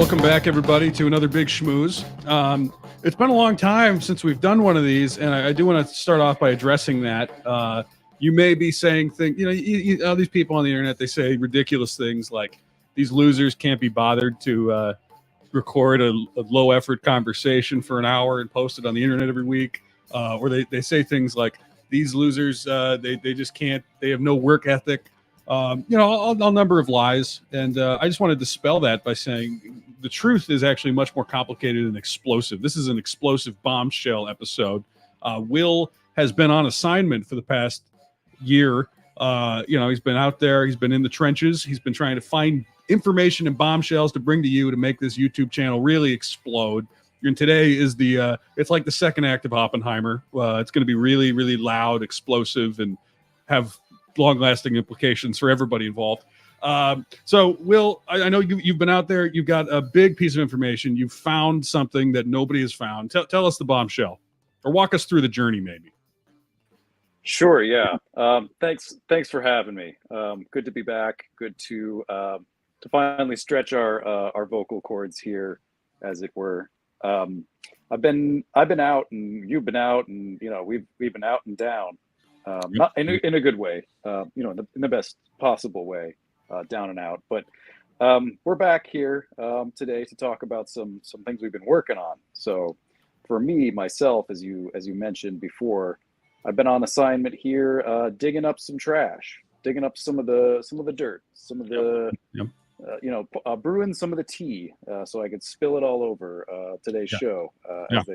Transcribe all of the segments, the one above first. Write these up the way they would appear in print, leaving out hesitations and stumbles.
Welcome back, everybody, to another Big Schmooze. It's been a long time since we've done one of these, and I do want to start off by addressing that. You may be saying things, all these people on the internet, they say ridiculous things like these losers can't be bothered to record a low-effort conversation for an hour and post it on the internet every week. Or they say things like these losers, they just can't, they have no work ethic. A number of lies. And I just want to dispel that by saying the truth is actually much more complicated and explosive. This is an explosive bombshell episode. Will has been on assignment for the past year. He's been out there. He's been in the trenches. He's been trying to find information and bombshells to bring to you to make this YouTube channel really explode. And today is it's like the second act of Oppenheimer. It's going to be really, really loud, explosive, and have long-lasting implications for everybody involved. So, Will, I know you've been out there. You've got a big piece of information. You've found something that nobody has found. Tell us the bombshell, or walk us through the journey, maybe. Sure. Yeah. Thanks for having me. Good to be back. Good to finally stretch our vocal cords here, as it were. I've been out, and you've been out, and we've been out and down. Not in a good way, in the best possible way, down and out. But we're back here today to talk about some things we've been working on. So for me, myself, as you mentioned before, I've been on assignment here, digging up some trash, digging up some of the dirt, some of the brewing some of the tea, so I could spill it all over today's show.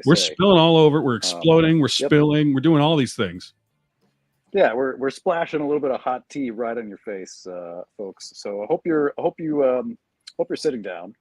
We're spilling all over. We're exploding. We're spilling. We're doing all these things. Yeah, we're splashing a little bit of hot tea right on your face, folks. So I hope you're sitting down.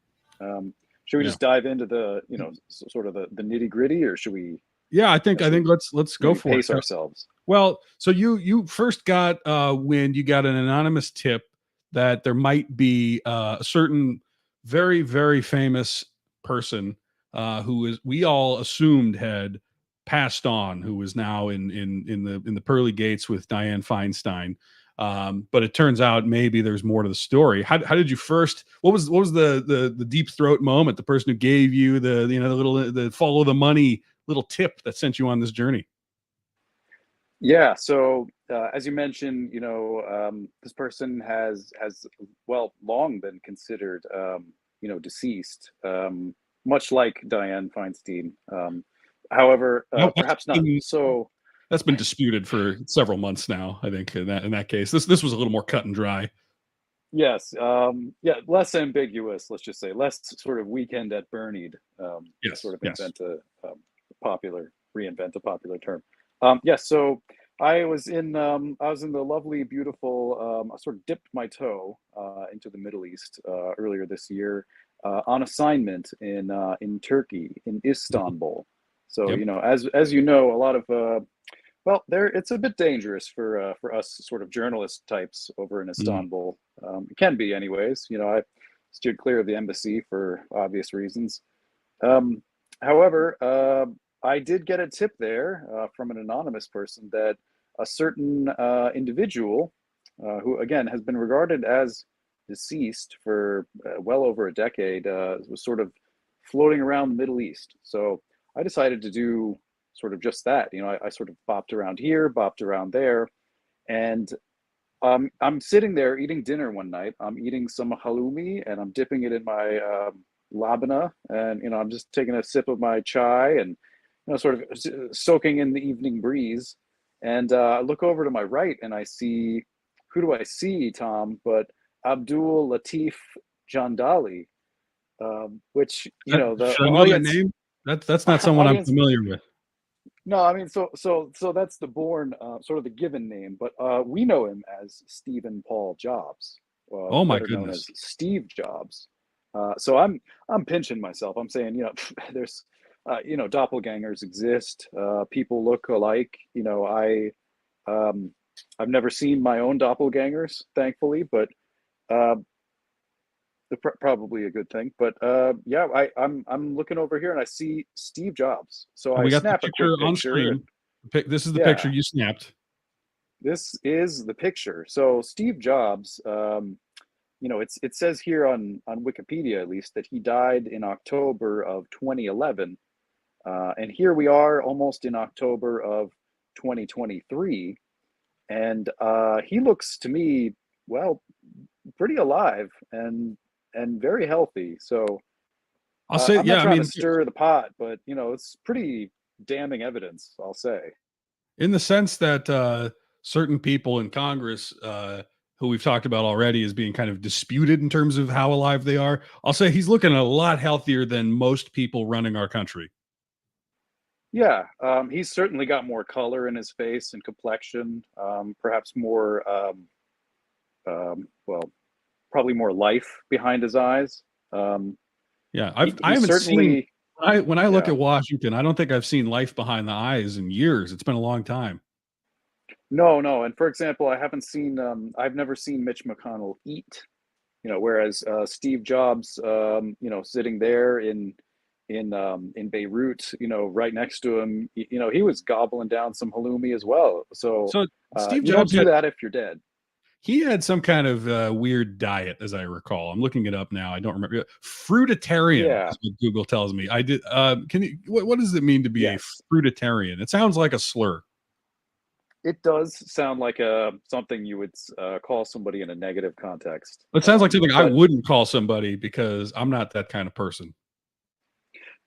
Should we just dive into the sort of the nitty gritty, or should we? Yeah, I think let's go for it. Pace ourselves. Well, so you first got when you got an anonymous tip that there might be a certain very, very famous person who we all assumed had passed on, who is now in the pearly gates with Dianne Feinstein, but it turns out maybe there's more to the story. How did you first? What was the deep throat moment? The person who gave you the follow the money little tip that sent you on this journey. Yeah. So as you mentioned, this person has long been considered deceased, much like Dianne Feinstein. However, perhaps not so. That's been disputed for several months now. I think in that case, this was a little more cut and dry. Yes. Less ambiguous. Let's just say less sort of Weekend at Bernie'd. Reinvent a popular term. So I was in the lovely, beautiful. I sort of dipped my toe into the Middle East earlier this year on assignment in Turkey, in Istanbul. So, as you know, a lot of, it's a bit dangerous for us sort of journalist types over in Istanbul. It can be anyways. I steered clear of the embassy for obvious reasons. However, I did get a tip there from an anonymous person that a certain individual who, again, has been regarded as deceased for well over a decade was sort of floating around the Middle East. So I decided to do sort of just that. I sort of bopped around here, bopped around there, and I'm sitting there eating dinner one night. I'm eating some halloumi, and I'm dipping it in my labana, and I'm just taking a sip of my chai, and sort of soaking in the evening breeze. And I look over to my right, and I see, who do I see, Tom? But Abdul Latif Jandali, which the audience, name. That's not someone I'm familiar with. No, I mean, so that's the born, sort of the given name, but we know him as Stephen Paul Jobs. Oh my goodness, known as Steve Jobs. So I'm pinching myself. I'm saying, there's, doppelgangers exist. People look alike. I've never seen my own doppelgangers, thankfully, but probably a good thing. But I'm looking over here and I see Steve Jobs. So I snap a quick picture on screen. This is the picture you snapped. This is the picture. So Steve Jobs it says here on Wikipedia at least that he died in October of 2011, and here we are almost in October of 2023, and he looks to me, well, pretty alive and very healthy. So I'll say, I'm not yeah. I trying to mean, stir the pot, but it's pretty damning evidence, I'll say. in the sense that certain people in Congress, who we've talked about already as being kind of disputed in terms of how alive they are, I'll say he's looking a lot healthier than most people running our country. Yeah, he's certainly got more color in his face and complexion, perhaps more, well, probably more life behind his eyes. Um, Yeah, I he haven't seen, certainly, when I look yeah. at Washington, I don't think I've seen life behind the eyes in years. It's been a long time. No, no. And for example, I've never seen Mitch McConnell eat. Whereas Steve Jobs, sitting there in Beirut, right next to him, he was gobbling down some halloumi as well. So So Steve you don't Jobs do had that if you're dead. he had some kind of weird diet, as I recall. I'm looking it up now. I don't remember. Fruitarian Yeah. is what Google tells me. I did. Can you? What does it mean to be a Yes. fruitarian? It sounds like a slur. It does sound like something you would call somebody in a negative context. It sounds like something I But wouldn't call somebody because I'm not that kind of person.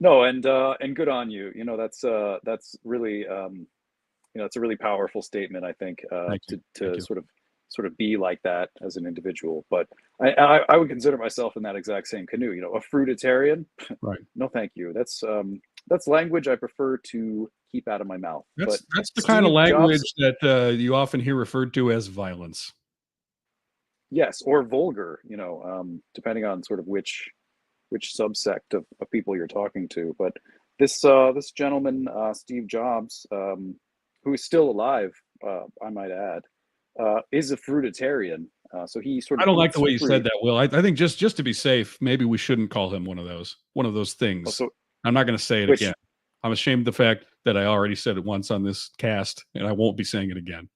no, and good on you. That's really it's a really powerful statement, I think, Thank you. Thank to you. sort of be like that as an individual. But I would consider myself in that exact same canoe. A fruitarian. Right. No, thank you. That's language I prefer to keep out of my mouth. But That's the kind of Steve language Jobs, that you often hear referred to as violence. yes, or vulgar. Depending on sort of which subsect of people you're talking to. But this gentleman, Steve Jobs, who is still alive, I might add, is a fruitarian. So he sort I of don't like eats the way you said fruit. that, Will. I think just to be safe, maybe we shouldn't call him one of those things. Also, I'm not going to say it which, again. I'm ashamed of the fact that I already said it once on this cast, and I won't be saying it again.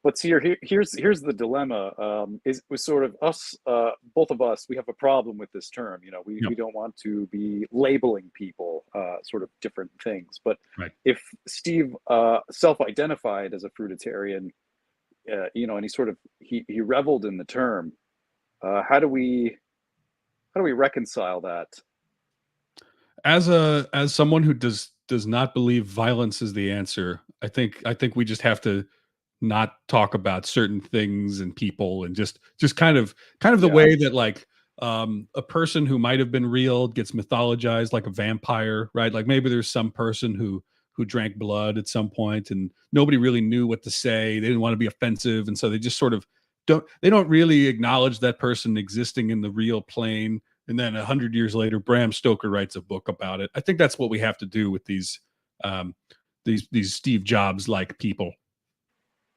but see, here's the dilemma. Is was sort of us, both of us, we have a problem with this term. Yep. We don't want to be labeling people sort of different things. But Right. if Steve self-identified as a fruitarian, and he reveled in the term. How do we reconcile that? As someone who does not believe violence is the answer, I think we just have to not talk about certain things and people, and just kind of the Yeah, way that, like, a person who might have been real gets mythologized like a vampire, right? Like maybe there's some person who drank blood at some point and nobody really knew what to say. They didn't want to be offensive, and so they just sort of don't really acknowledge that person existing in the real plane. And then 100 years later, Bram Stoker writes a book about it. I think that's what we have to do with um, these Steve Jobs like people.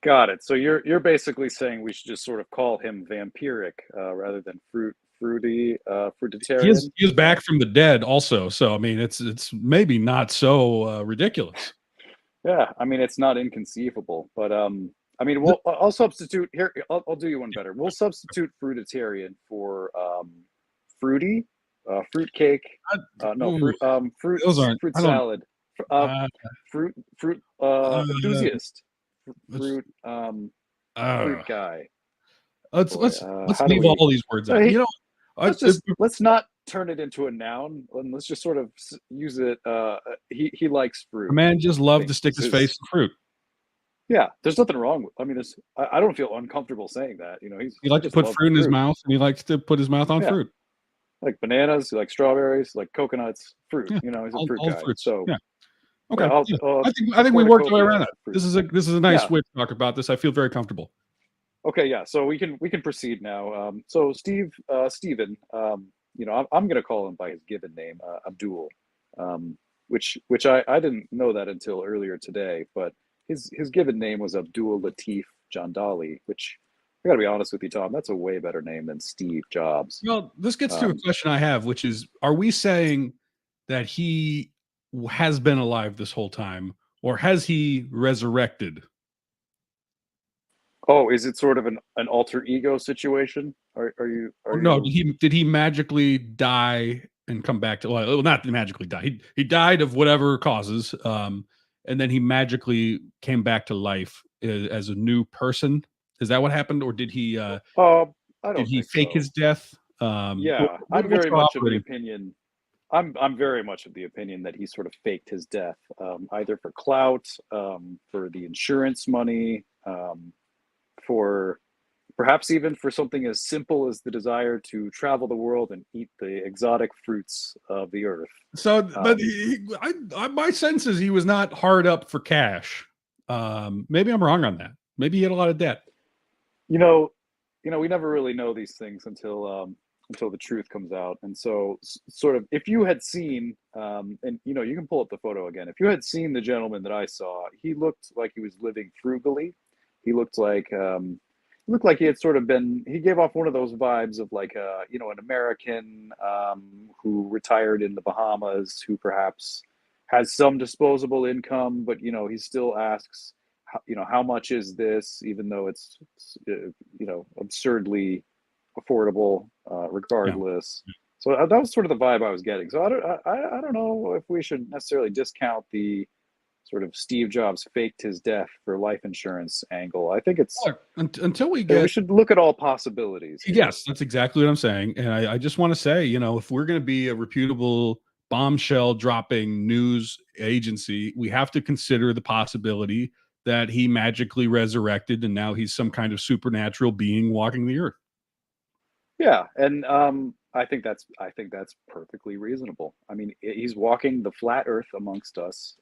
got it. So you're basically saying we should just sort of call him vampiric rather than He is fruitarian. he is back from the dead also, so I mean it's maybe not so ridiculous. Yeah, I mean it's not inconceivable, but I mean The- I'll substitute here. I'll do you one better. We'll substitute fruitarian for fruity, fruit cake. No, ooh, those aren't. fruit I don't. salad. Uh, Fruit uh, enthusiast, let's fruit uh, fruit guy. let's Boy, let's let's how do leave we? all these words out. Hey, If let's not turn it into a noun, and let's just sort of use it. He likes a fruit. man just I loved think to stick is his face his. in fruit. Yeah, there's nothing wrong with. I mean, I don't feel uncomfortable saying that. He He liked to just put loved fruit in his fruit. mouth, and he likes to put his mouth on Yeah, fruit. like bananas, like strawberries, like coconuts, fruit. Yeah, He's a fruit all guy. fruits. So Yeah. yeah, Okay. Yeah. I think we worked our way cornucopia around of that. fruit. This is a nice Yeah. way to talk about this. I feel very comfortable. Okay, yeah. So we can proceed now. So Stephen, I'm going to call him by his given name, Abdul, which I didn't know that until earlier today. But his given name was Abdul Latif Jandali, which I got to be honest with you, Tom, that's a way better name than Steve Jobs. Well, this gets to a Um, question I have, which is: are we saying that he has been alive this whole time, or has he resurrected? Oh, is it sort of an alter ego situation? Are No, you? did he magically die and come back to well, not magically die. He died of whatever causes, and then he magically came back to life as a new person. Is that what happened, or I did don't he think fake so. his death? Yeah, I'm What's very the much of the operating? opinion. I'm very much of the opinion that he sort of faked his death, either for clout, for the insurance money, for perhaps even for something as simple as the desire to travel the world and eat the exotic fruits of the earth. So, but Um, my sense is he was not hard up for cash. Maybe I'm wrong on that. Maybe he had a lot of debt. you know, we never really know these things until the truth comes out. And so, sort of, if you had seen, and you can pull up the photo again. If you had seen the gentleman that I saw, he looked like he was living frugally. He looked like he had sort of been. He gave off one of those vibes of like an American who retired in the Bahamas, who perhaps has some disposable income, but he still asks how much is this, even though it's absurdly affordable, Yeah. regardless. So that was sort of the vibe I was getting. So I don't know if we should necessarily discount the sort of Steve Jobs faked his death for life insurance angle. I think it's Look, until we we get should look at all possibilities here. yes, that's exactly what I'm saying. And I just want to say, if we're going to be a reputable bombshell dropping news agency, we have to consider the possibility that he magically resurrected and now he's some kind of supernatural being walking the earth. Yeah, and I think that's perfectly reasonable. I mean, he's walking the flat Earth amongst us,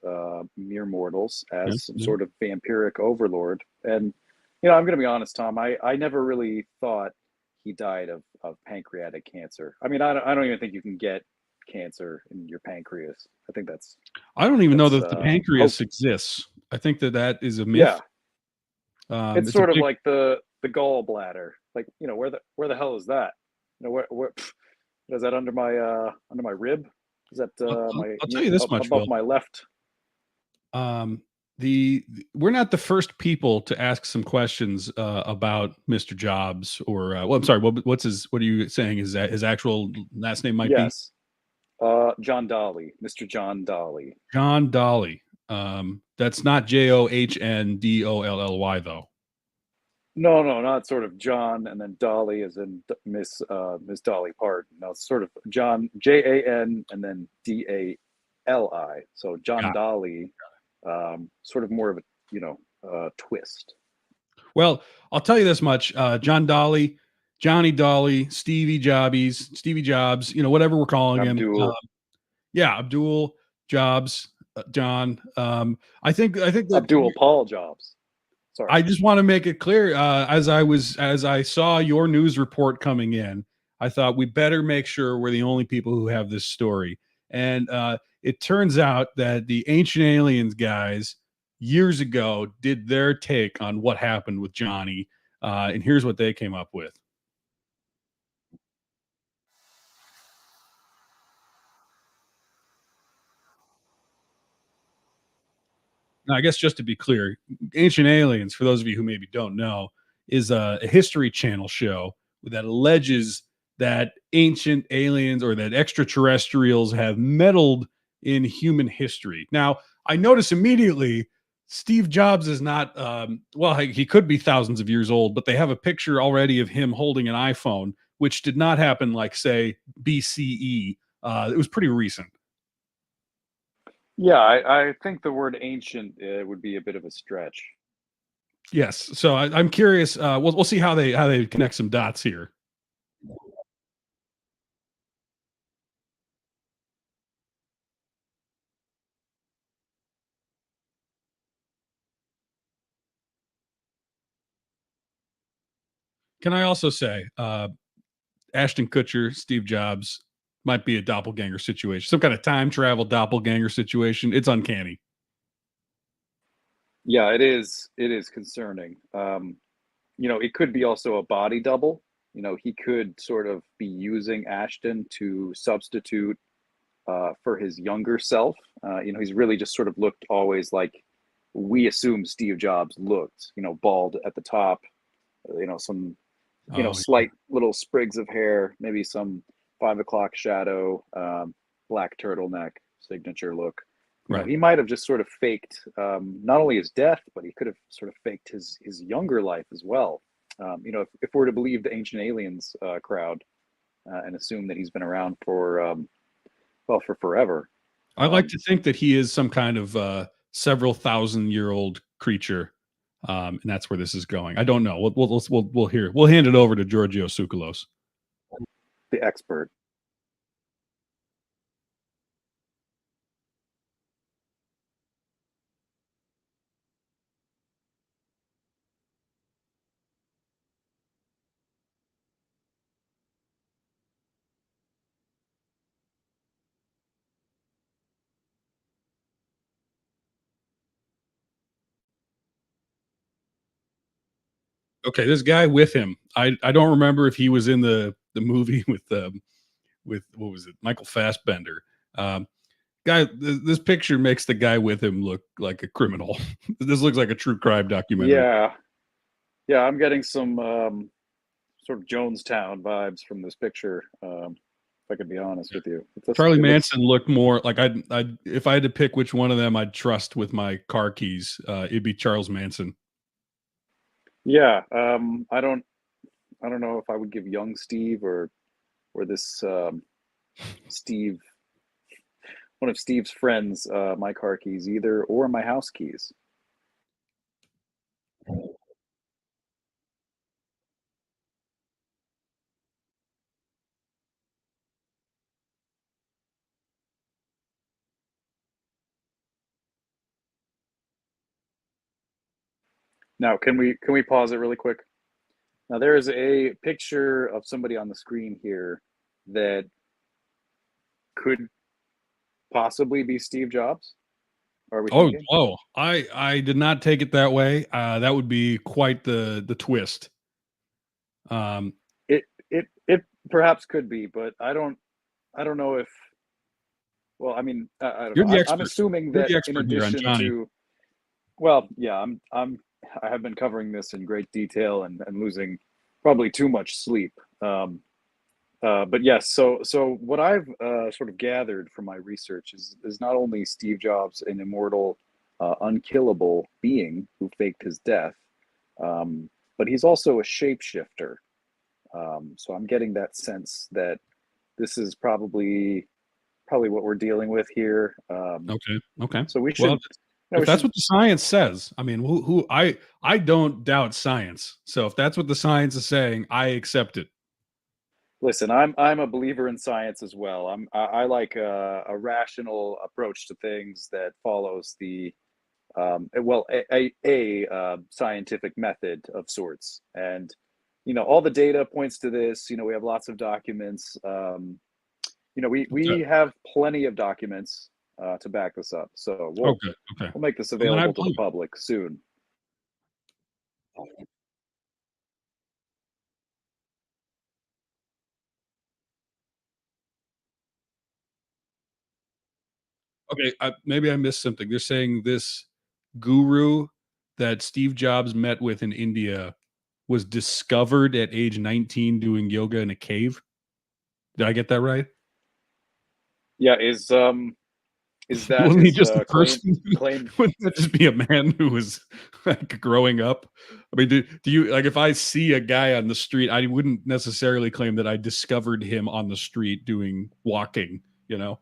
mere mortals, Yeah. as some Yeah. sort of vampiric overlord. And I'm going to be honest, Tom. I never really thought he died of pancreatic cancer. I mean, I don't even think you can get cancer in your pancreas. I think that's I don't even know that's that the pancreas hope. exists. I think that is a myth. Yeah, it's It's a sort of big. like the gallbladder. Like, where the hell is that? Where is that under my rib? Is that I'll tell you this much, above Will. my left? Um, we're not the first people to ask some questions about Mr. Jobs or well, I'm sorry, what are you saying? Is that his actual last name might be Yes, John Dolly, Mr. John Dolly. John Dolly? That's not JOHNDOLLY though. No, no, not sort of John and then Dolly as in Miss Dolly Parton. No, it's sort of John JAN and then DALI. So John Got it. Dolly, sort of more of a twist. Well, I'll tell you this much: John Dolly, Johnny Dolly, Stevie Jobs, whatever we're calling him. Abdul Yeah, Abdul Jobs, John. I think that Abdul Paul Jobs. Sorry. I just want to make it clear. As I saw your news report coming in, I thought we better make sure we're the only people who have this story. And it turns out that the ancient aliens guys years ago did their take on what happened with Johnny, and here's what they came up with. Now, I guess just to be clear, Ancient Aliens, for those of you who maybe don't know, is a History Channel show that alleges that ancient aliens or that extraterrestrials have meddled in human history. Now, I notice immediately Steve Jobs is not, well, he could be thousands of years old, but they have a picture already of him holding an iPhone, which did not happen like, say, BCE. It was pretty recent. Yeah, I think the word ancient would be a bit of a stretch. Yes. So I'm curious. We'll see how they connect some dots here. Can I also say, Ashton Kutcher, Steve Jobs might be a doppelganger situation, some kind of time travel doppelganger situation. It's uncanny. Yeah, it is. It is concerning. It could be also a body double. He could sort of be using Ashton to substitute for his younger self. He's really just sort of looked always like we assume Steve Jobs looked. Bald at the top, some Oh, slight little sprigs of hair, maybe some 5 o'clock shadow, black turtleneck, signature look. right. He might have just sort of faked not only his death, but he could have sort of faked his younger life as well. If we're to believe the ancient aliens crowd and assume that he's been around for for forever. I like Um, to think that he is some kind of several thousand-year-old creature, and that's where this is going. I don't know. We'll hear. We'll hand it over to Giorgio Tsoukalos. the expert. Okay, this guy with him. I don't remember if he was in the movie with what was it, Michael Fassbender. Um, this picture makes the guy with him look like a criminal. This looks like a true crime documentary. Yeah, yeah, I'm getting some sort of Jonestown vibes from this picture. If I could be honest with you, Charlie it looks Manson looked more like I if I had to pick which one of them I'd trust with my car keys, it'd be Charles Manson. yeah. I don't know if I would give young Steve or this Steve, one of Steve's friends, my car keys either, or my house keys. Now, can we pause it really quick? Now, there is a picture of somebody on the screen here that could possibly be Steve Jobs. Are we Oh, thinking? oh, I did not take it that way. That would be quite the twist. Um, It perhaps could be, but I don't know if. Well, I mean, I don't you're know. the I'm expert. assuming You're that the in expert here on addition Johnny. to, well, yeah, I have been covering this in great detail and losing probably too much sleep. But yes, so what I've sort of gathered from my research is not only Steve Jobs an immortal, unkillable being who faked his death, but he's also a shapeshifter. So I'm getting that sense that this is probably what we're dealing with here. Okay, okay. So we Well, should, if we that's should what the science says, I mean, who I don't doubt science. So if that's what the science is saying, I accept it. listen. I'm a believer in science as well. I like a rational approach to things that follows the scientific method of sorts. And all the data points to this. We have lots of documents. Okay, We have plenty of documents to back this up. So okay, okay. we'll make this Well, then I available to the believe it. public soon. Okay, maybe I missed something. They're saying this guru that Steve Jobs met with in India was discovered at age 19 doing yoga in a cave. Did I get that right? Yeah, is that Wasn't he his just a person? claim? Wouldn't that just be a man who was like growing up? I mean, do you like if I see a guy on the street, I wouldn't necessarily claim that I discovered him on the street doing walking, you know?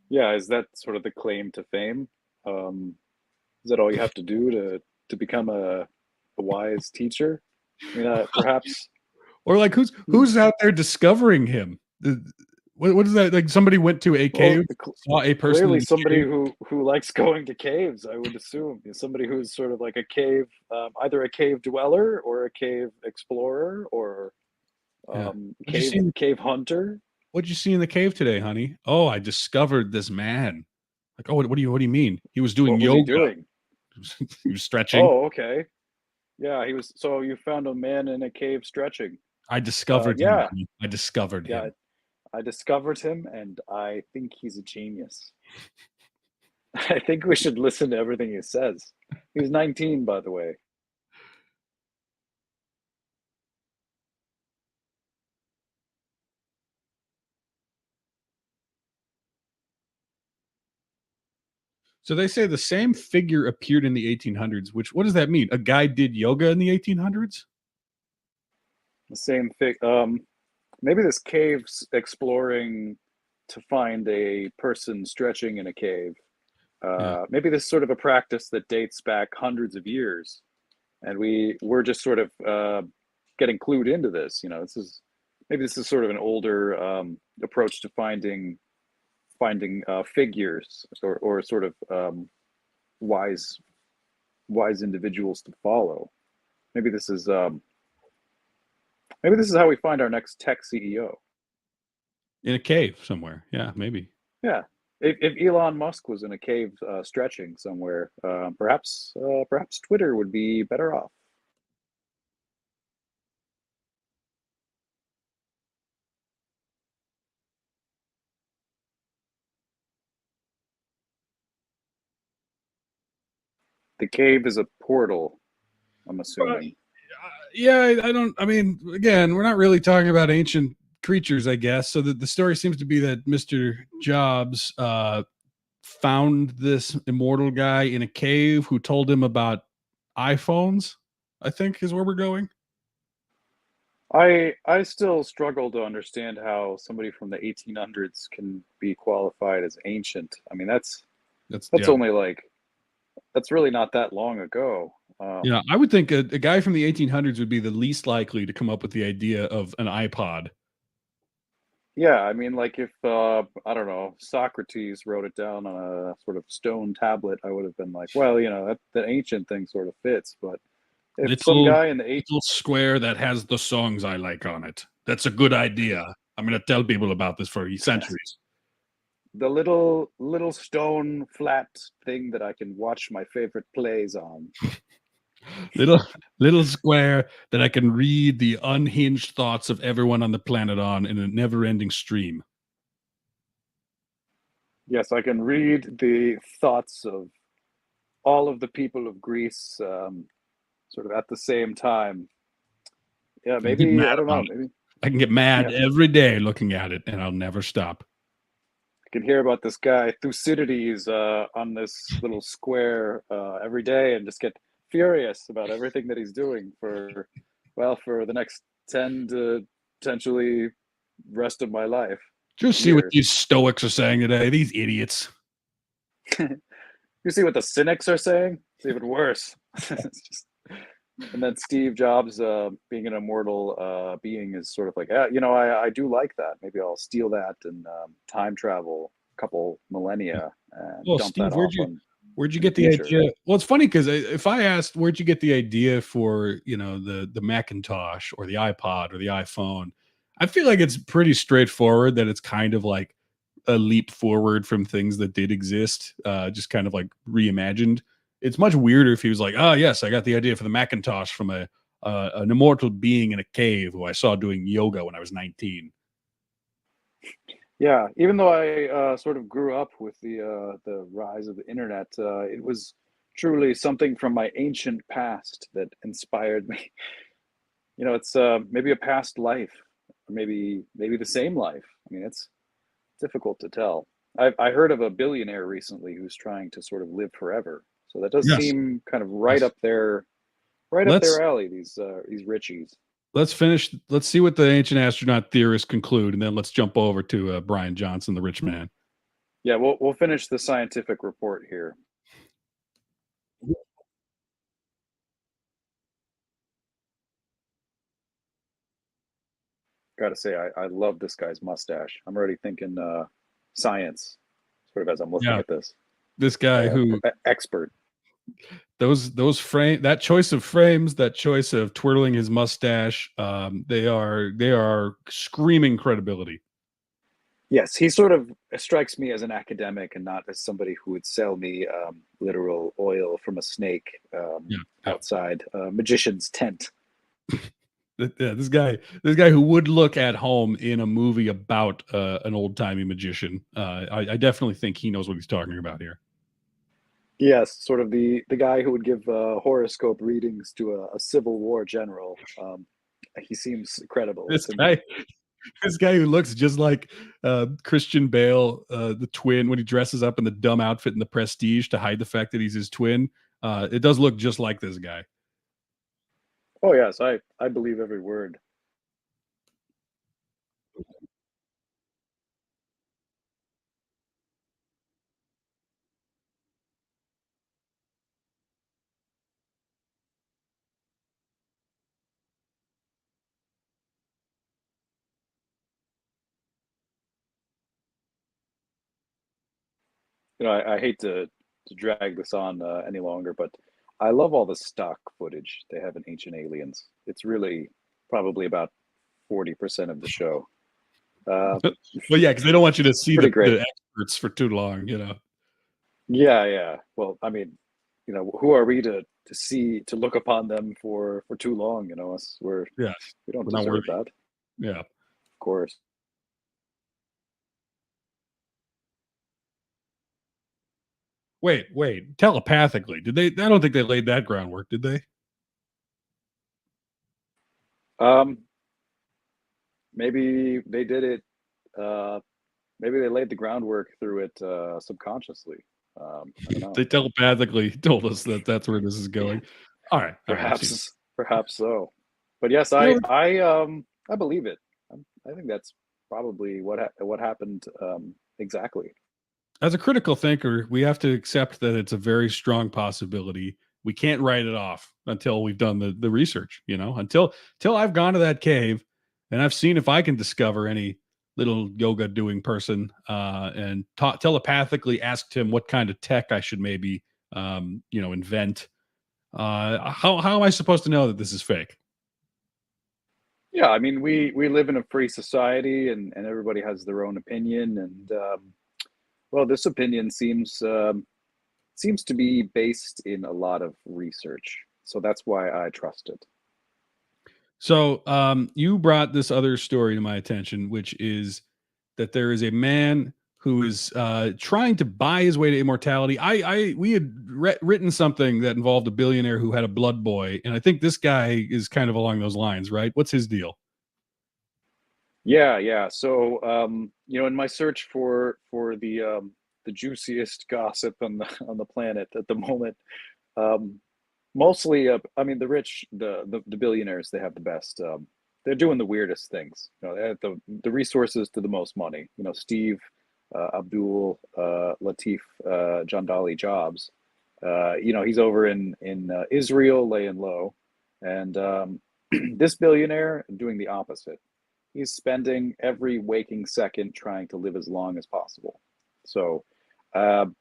Yeah, is that sort of the claim to fame? Is that all you have to do to become a wise teacher? I mean, perhaps. Or like who's out there discovering him? What is that? Like somebody went to a Well, cave, saw a person clearly in a somebody cave. who likes going to caves, I would assume. Somebody who's sort of like a cave, either a cave dweller or a cave explorer or Yeah. What'd you see? cave hunter. What'd you see in the cave today, honey? Oh, I discovered this man. Like, oh, what do you mean? He was doing What was he yoga. doing? He was stretching. Oh, okay. Yeah, he was. So you found a man in a cave stretching. I discovered him, Yeah, honey. I discovered yeah. him. I discovered him, and I think he's a genius. I think we should listen to everything he says. He was 19, by the way. So they say the same figure appeared in the 1800s, which what does that mean? A guy did yoga in the 1800s? The same thing. Maybe this cave's exploring to find a person stretching in a cave. Yeah. Maybe this is sort of a practice that dates back hundreds of years, and we're just sort of getting clued into this. You know, this is sort of an older approach to finding figures or sort of wise wise individuals to follow. Maybe this is maybe this is how we find our next tech CEO. In a cave somewhere. Yeah, maybe. Yeah. If Elon Musk was in a cave stretching somewhere, perhaps Twitter would be better off. The cave is a portal, I'm Uh, assuming. yeah, I don't. I mean, again, we're not really talking about ancient creatures, I guess. So the story seems to be that Mr. Jobs found this immortal guy in a cave who told him about iPhones. I think is where we're going. I still struggle to understand how somebody from the 1800s can be qualified as ancient. I mean, That's that's yeah, only like that's really not that long ago. yeah. I would think a guy from the 1800s would be the least likely to come up with the idea of an iPod. Yeah, I mean, like if I don't know, Socrates wrote it down on a sort of stone tablet, I would have been like, well, you know, that the ancient thing sort of fits. But if some Little guy in the eight, little square that has the songs I like on it. That's a good idea. I'm going to tell people about this for centuries. the little stone flat thing that I can watch my favorite plays on. little little square that I can read the unhinged thoughts of everyone on the planet on in a never-ending stream. Yes, I can read the thoughts of all of the people of Greece, sort of at the same time. Yeah, I get maybe mad I don't about know. it. Maybe I can get mad yeah, every day looking at it, and I'll never stop. I can hear about this guy Thucydides on this little square every day, and just get furious about everything that he's doing for, well, for the next 10 to potentially rest of my life, Just see what years. these Stoics are saying today. These idiots. You see what the cynics are saying? It's even worse. It's just, and then Steve Jobs being an immortal being is sort of like, you know, I do like that. Maybe I'll steal that and time travel a couple millennia and Well, dump that Steve, off on where'd you in the get the future. idea? Well, it's funny because if I asked where'd you get the idea for the Macintosh or the iPod or the iPhone, I feel like it's pretty straightforward that it's kind of like a leap forward from things that did exist, just kind of like reimagined. It's much weirder if he was like, "Oh yes, I got the idea for the Macintosh from a an immortal being in a cave who I saw doing yoga when I was 19." Yeah, even though I sort of grew up with the rise of the internet, it was truly something from my ancient past that inspired me. You know, it's maybe a past life, or maybe the same life. I mean, it's difficult to tell. I heard of a billionaire recently who's trying to sort of live forever. So that does Yes, seem kind of yes. right up Let's their alley. These richies. let's finish. Let's see what the ancient astronaut theorists conclude, and then let's jump over to Brian Johnson, the rich man. Yeah, we'll finish the scientific report here. Got to say, I love this guy's mustache. I'm already thinking science, sort of as I'm looking Yeah, at this. this guy who Expert. those frame that choice of frames, that choice of twirling his mustache, they are screaming credibility. Yes, he sort of strikes me as an academic and not as somebody who would sell me literal oil from a snake Yeah, yeah. outside a magician's tent. Yeah, this guy who would look at home in a movie about an old timey magician. I definitely think he knows what he's talking about here. Yes, sort of the guy who would give horoscope readings to a Civil War general. He seems credible This to guy, me. This guy who looks just like Christian Bale, the twin, when he dresses up in the dumb outfit in The Prestige to hide the fact that he's his twin. It does look just like this guy. Oh yes, I believe every word. I hate to drag this on any longer, but I love all the stock footage they have in Ancient Aliens. It's really probably about 40% of the show. Uh, Well, yeah, because they don't want you to see Pretty great. the experts for too long, you know. Yeah, yeah. Well, I mean, who are we to see to look upon them for too long? Us Yeah, we don't we're not worthy. deserve that, of Yeah. course. Wait. Telepathically, did they? I don't think they laid that groundwork, did they? Um, Maybe they did it. Uh, Maybe they laid the groundwork through it subconsciously. I don't know. They telepathically told us that that's where this is going. All right. See, Perhaps so. But yes, you know, I believe it. I think that's probably what happened exactly. as a critical thinker, we have to accept that it's a very strong possibility. We can't write it off until we've done the research. You know, until I've gone to that cave and I've seen if I can discover any little yoga doing person and telepathically asked him what kind of tech I should maybe invent. How am I supposed to know that this is fake? Yeah, I mean, we live in a free society, and everybody has their own opinion, and well, this opinion seems to be based in a lot of research, so that's why I trust it. So, you brought this other story to my attention, which is that there is a man who is trying to buy his way to immortality. We had written something that involved a billionaire who had a blood boy, and I think this guy is kind of along those lines, right? What's his deal? Yeah, yeah. So, in my search for the juiciest gossip on the planet at the moment, um, mostly, I mean, the rich, the billionaires, they have the best. They're doing the weirdest things. They have the resources to the most money. Steve, Abdul, Latif, Jandali Jobs. He's over in Israel, laying low, and this billionaire doing the opposite. He's spending every waking second trying to live as long as possible. So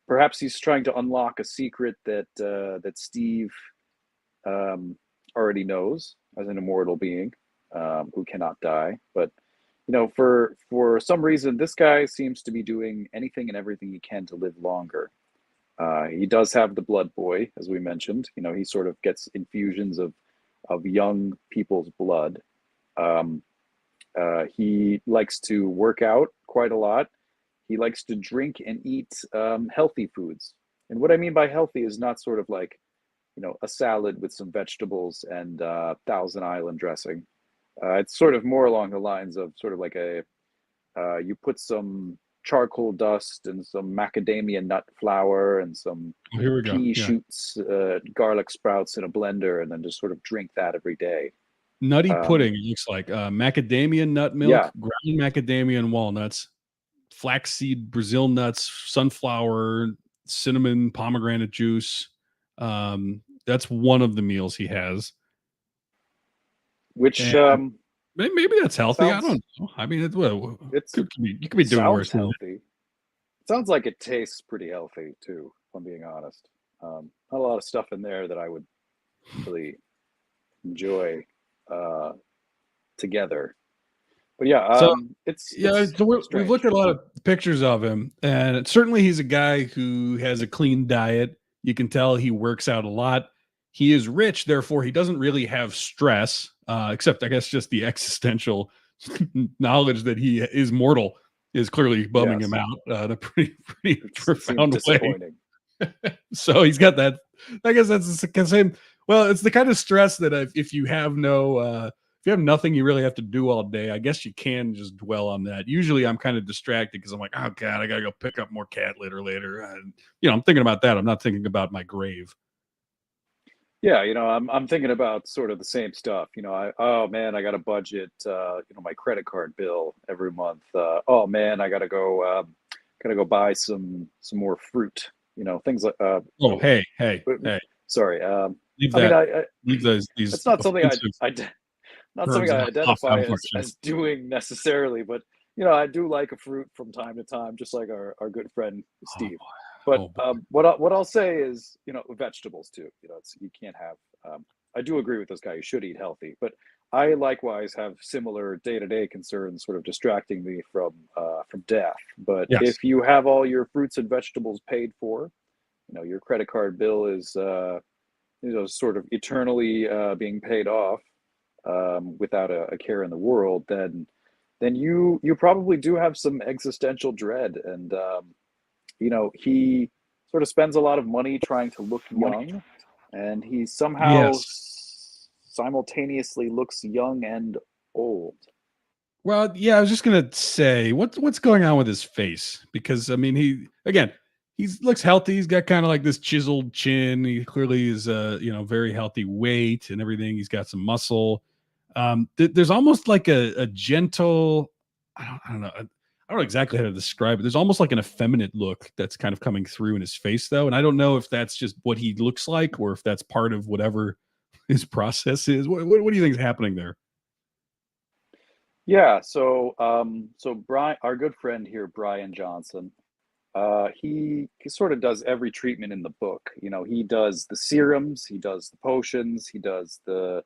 perhaps he's trying to unlock a secret that Steve um, already knows as an immortal being who cannot die. But for some reason, this guy seems to be doing anything and everything he can to live longer. He does have the blood boy, as we mentioned. He sort of gets infusions of young people's blood. Um, he likes to work out quite a lot. He likes to drink and eat healthy foods. And what I mean by healthy is not sort of like, a salad with some vegetables and Thousand Island dressing. It's sort of more along the lines of sort of like you put some charcoal dust and some macadamia nut flour and some Oh, here we go. pea Yeah, shoots, garlic sprouts in a blender, and then just sort of drink that every day. nutty Um, pudding. It looks like macadamia nut yeah, milk, ground macadamia and walnuts, flaxseed, Brazil nuts, sunflower, cinnamon, pomegranate juice. That's one of the meals he has, which and maybe that's healthy. I sounds don't know. I mean, well, it's you could be doing sounds worse than that. healthy. Sounds like it tastes pretty healthy too, if I'm being honest. Not a lot of stuff in there that I would really enjoy uh, together. But yeah, So yeah, it's so we've looked strange. at a lot of pictures of him, and certainly he's a guy who has a clean diet. You can tell he works out a lot. He is rich, therefore he doesn't really have stress, except I guess just the existential knowledge that he is mortal is clearly bumming him Yes, out in a pretty it seems profound way. disappointing. So he's got that. I guess that's the same. Well, it's the kind of stress that if you have no if you have nothing you really have to do all day, I guess you can just dwell on that. Usually I'm kind of distracted because I'm like, oh God, I gotta go pick up more cat litter later. And, I'm thinking about that. I'm not thinking about my grave. Yeah, I'm thinking about sort of the same stuff. Oh man, I got to budget, my credit card bill every month. Oh man, I gotta go buy some more fruit. Things like Oh, hey, hey, hey, sorry. leave I mean, that, leave those it's these not something offensive not something terms I off the identify as conversation. doing necessarily, but I do like a fruit from time to time, just like our good friend Oh Steve. boy. But Oh boy. what I'll say is, vegetables too. You can't have. I do agree with this guy. You should eat healthy, but I likewise have similar day to day concerns, sort of distracting me from death. But Yes. if you have all your fruits and vegetables paid for, your credit card bill is sort of eternally being paid off without a care in the world, then you probably do have some existential dread. And he sort of spends a lot of money trying to look Money. young, and he somehow Yes. simultaneously looks young and old. Well, yeah, I was just gonna say, what's going on with his face? Because I mean, he looks healthy. He's got kind of like this chiseled chin. He clearly is, very healthy weight and everything. He's got some muscle. There's almost like a gentle, I don't know, I don't know exactly how to describe it. There's almost like an effeminate look that's kind of coming through in his face, though, and I don't know if that's just what he looks like or if that's part of whatever his process is. What do you think is happening there? Yeah, so Brian, our good friend here, Brian Johnson, he sort of does every treatment in the book. He does the serums, he does the potions, he does the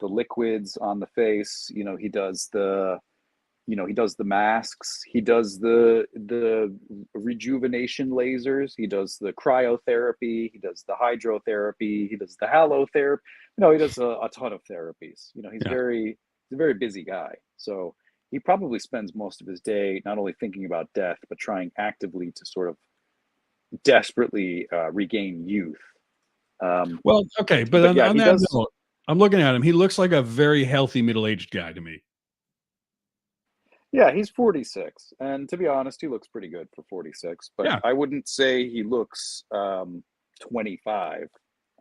liquids on the face. He does the masks, he does the rejuvenation lasers, he does the cryotherapy, he does the hydrotherapy, he does the halotherapy. He does a ton of therapies. Yeah. He's a very busy guy. So he probably spends most of his day not only thinking about death, but trying actively to sort of desperately regain youth. Um, Well, okay, but but on yeah, on he that does. note, I'm looking at him. He looks like a very healthy middle-aged guy to me. Yeah, he's 46, and to be honest, he looks pretty good for 46. But Yeah. I wouldn't say he looks 25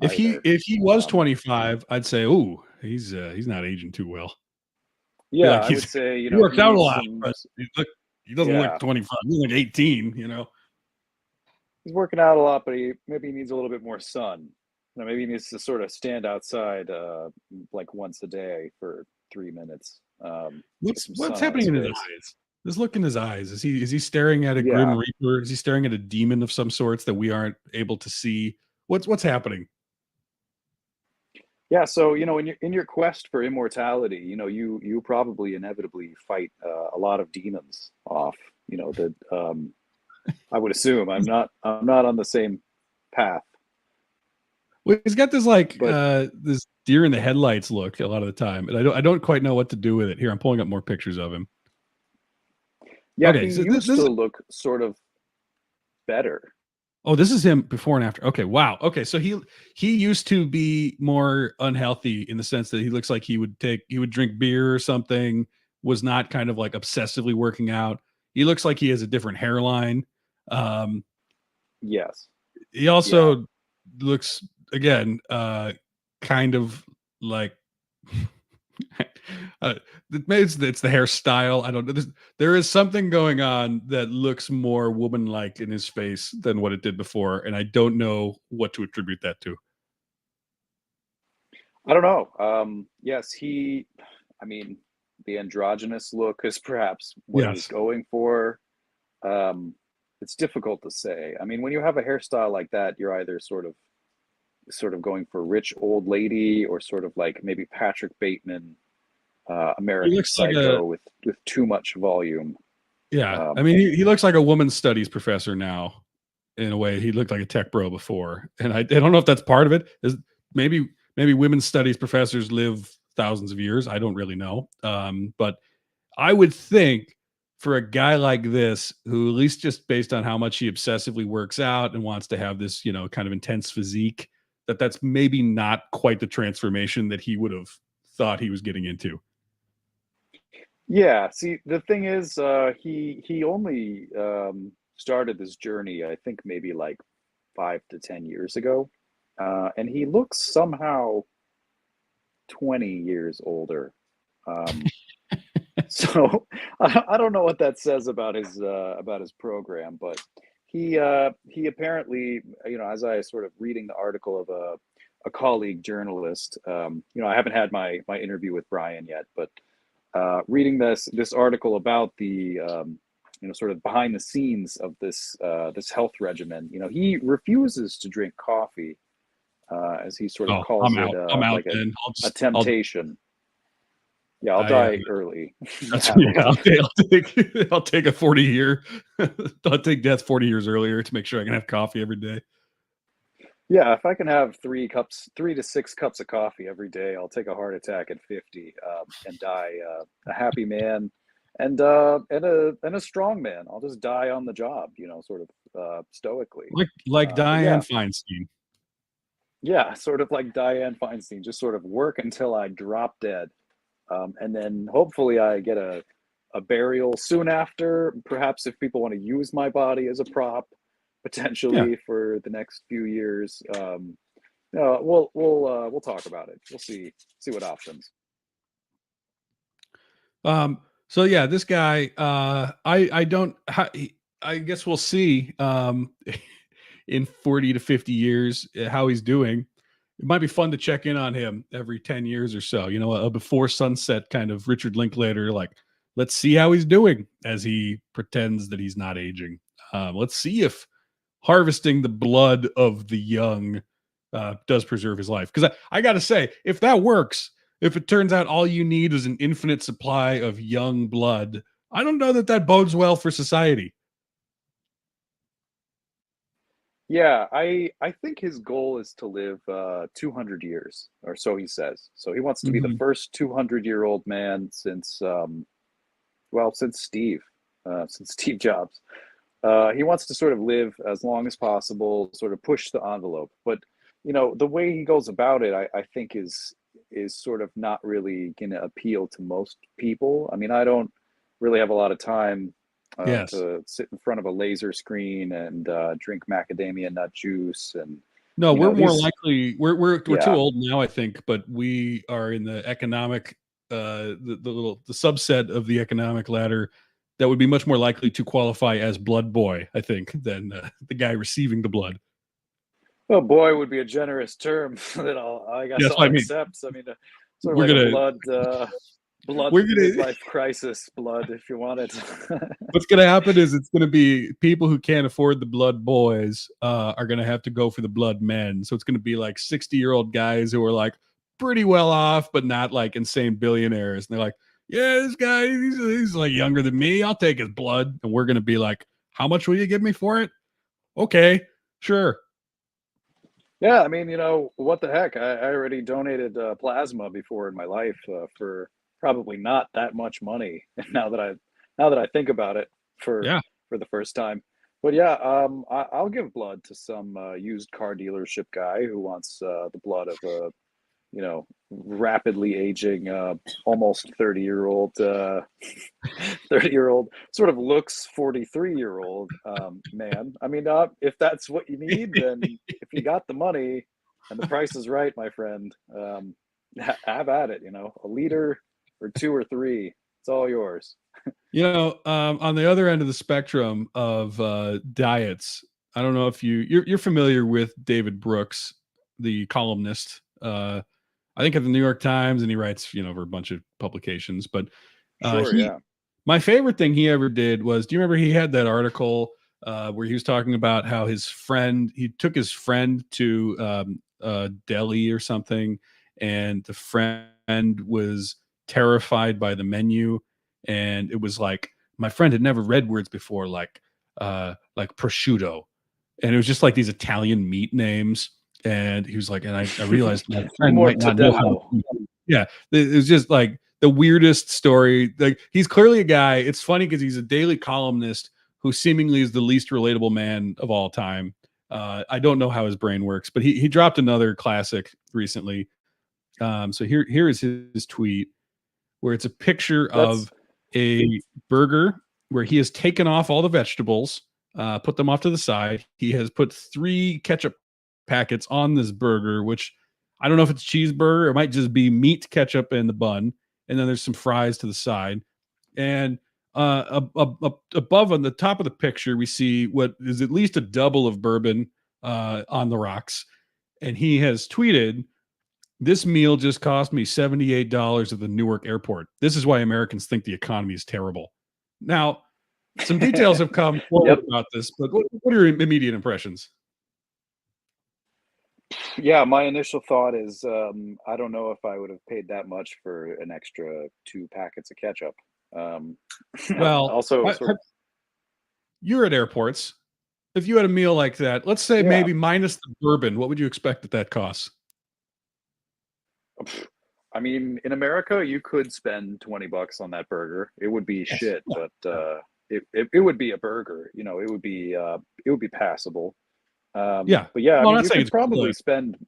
If either. he was Um, 25, I'd say, "Ooh, he's not aging too well." Be yeah, like I he's would say he he works out a needs lot, some. but he doesn't look Yeah, 25. He's like 18. he's working out a lot, but maybe he needs a little bit more sun. Maybe he needs to sort of stand outside like once a day for 3 minutes, get some What's sun on his happening in his face. eyes? This look in his eyes. Is he staring at a grim Yeah, reaper? Is he staring at a demon of some sorts that we aren't able to see? What's happening? yeah. So in your quest for immortality, you probably inevitably fight a lot of demons off. That I would assume. I'm not on the same path, Well, he's got this like but this deer in the headlights look a lot of the time, and I don't quite know what to do with it. Here, I'm pulling up more pictures of him. yeah, he Okay, so used this to look sort of better. oh, this is him before and after. Okay, wow. Okay, so he used to be more unhealthy in the sense that he looks like he would drink beer or something, was not kind of like obsessively working out. He looks like he has a different hairline. Um, Yes. he Yeah. also looks again kind of like uh, maybe it's the hairstyle. I don't know. There is something going on that looks more woman-like in his face than what it did before, and I don't know what to attribute that to. I don't know. Yes, I mean, the androgynous look is perhaps what he was Yes. going for. Um, it's difficult to say. I mean, when you have a hairstyle like that, you're either sort of going for rich old lady, or sort of like maybe Patrick Bateman, He American looks like a Psycho with too much volume. yeah. I Um, mean, he looks like a women's studies professor now. In a way, he looked like a tech bro before, and I don't know if that's part of it. Is maybe women's studies professors live thousands of years. I don't really know, but I would think for a guy like this, who at least just based on how much he obsessively works out and wants to have this, kind of intense physique, that's maybe not quite the transformation that he would have thought he was getting into. Yeah, see, the thing is, he only started this journey, I think maybe like 5 to 10 years ago, and he looks somehow 20 years older. Um, so I don't know what that says about his program, but he apparently, as I sort of reading the article of a colleague journalist, I haven't had my interview with Brian yet, but reading this article about the sort of behind the scenes of this health regimen, he refuses to drink coffee, as he sort of Oh, I'm calls it, out. I'm out, like a man. I'll temptation. Yeah, I'll I die early. that's Yeah, yeah. I'll take a 40 year. I'll take death 40 years earlier to make sure I can have coffee every day. yeah. If I can have 3 to 6 cups of coffee every day, I'll take a heart attack at 50, and die a happy man, and a strong man. I'll just die on the job, sort of stoically. Like But Diane yeah, Feinstein. yeah, sort of like Diane Feinstein, just sort of work until I drop dead, and then hopefully I get a burial soon after. Perhaps if people want to use my body as a prop, Yeah. potentially for the next few years. We'll talk about it. We'll see what options. So yeah, this guy, I don't, I guess we'll see, in 40 to 50 years how he's doing. It might be fun to check in on him every 10 years or so, a before sunset kind of Richard Linklater, like, let's see how he's doing as he pretends that he's not aging. Let's see if harvesting the blood of the young does preserve his life. Because I got to say, if that works, if it turns out all you need is an infinite supply of young blood, I don't know that that bodes well for society. Yeah, I think his goal is to live 200 years, or so he says. So he wants to be the Mhm. first 200-year-old man since since Steve Jobs. He wants to sort of live as long as possible, sort of push the envelope. But the way he goes about it, I think is sort of not really going to appeal to most people. I mean, I don't really have a lot of time Yes. to sit in front of a laser screen and drink macadamia nut juice, and No, we're more these. likely we're too Yeah, old now, I think, but we are in the economic the subset of the economic ladder that would be much more likely to qualify as blood boy, I think, than the guy receiving the blood. oh boy, would be a generous term that I Yeah, guess that's what I'll I mean. accept. I mean, sort of We're like a gonna blood we're gonna midlife crisis blood, if you want it. what's gonna happen is it's gonna be people who can't afford the blood boys are gonna have to go for the blood men. So it's gonna be like 60-year-old guys who are like pretty well off, but not like insane billionaires. And they're like, yeah, this guy, he's like younger than me. I'll take his blood. And we're gonna be like, how much will you give me for it? Okay, sure. Yeah, I mean, what the heck? I already donated plasma before in my life for probably not that much money. Now that I think about it for Yeah. for the first time, but yeah, I'll give blood to some used car dealership guy who wants the blood of a rapidly aging, almost 30-year-old, 30-year-old, sort of looks 43-year-old man. I mean, if that's what you need, then if you got the money and the price is right, my friend, have at it. A liter or two or three, it's all yours. On the other end of the spectrum of diets, I don't know if you're familiar with David Brooks, the columnist. I think at the New York Times, and he writes, for a bunch of publications. But Sure, he, yeah. my favorite thing he ever did was, do you remember he had that article where he was talking about how he took his friend to Delhi or something, and the friend was terrified by the menu, and it was like my friend had never read words before, like prosciutto, and it was just like these Italian meat names. And he was like, and I realized my friend might not know how Mortadella. to. Yeah, it was just like the weirdest story. Like he's clearly a guy. It's funny because he's a daily columnist who seemingly is the least relatable man of all time. I don't know how his brain works, but he dropped another classic recently. So here is his tweet where it's a picture That's of a burger where he has taken off all the vegetables, put them off to the side. He has put 3 ketchup packets on this burger, which I don't know if it's a cheeseburger. It might just be meat, ketchup, and the bun. And then there's some fries to the side. And above on the top of the picture, we see what is at least a double of bourbon on the rocks. And he has tweeted, "This meal just cost me $78 at the Newark airport. This is why Americans think the economy is terrible." Now, some details have come forward Yep. about this, but what are your immediate impressions? Yeah, my initial thought is I don't know if I would have paid that much for an extra 2 packets of ketchup. Um, Well, also, sort of, you're at airports. If you had a meal like that, let's say yeah. maybe minus the bourbon, what would you expect that costs? I mean, in America, you could spend $20 on that burger. It would be Yes. shit, Yeah. but it would be a burger. You know, it would be passable. Yeah. But yeah, I Well, I'm mean, not you saying could it's probably good. spend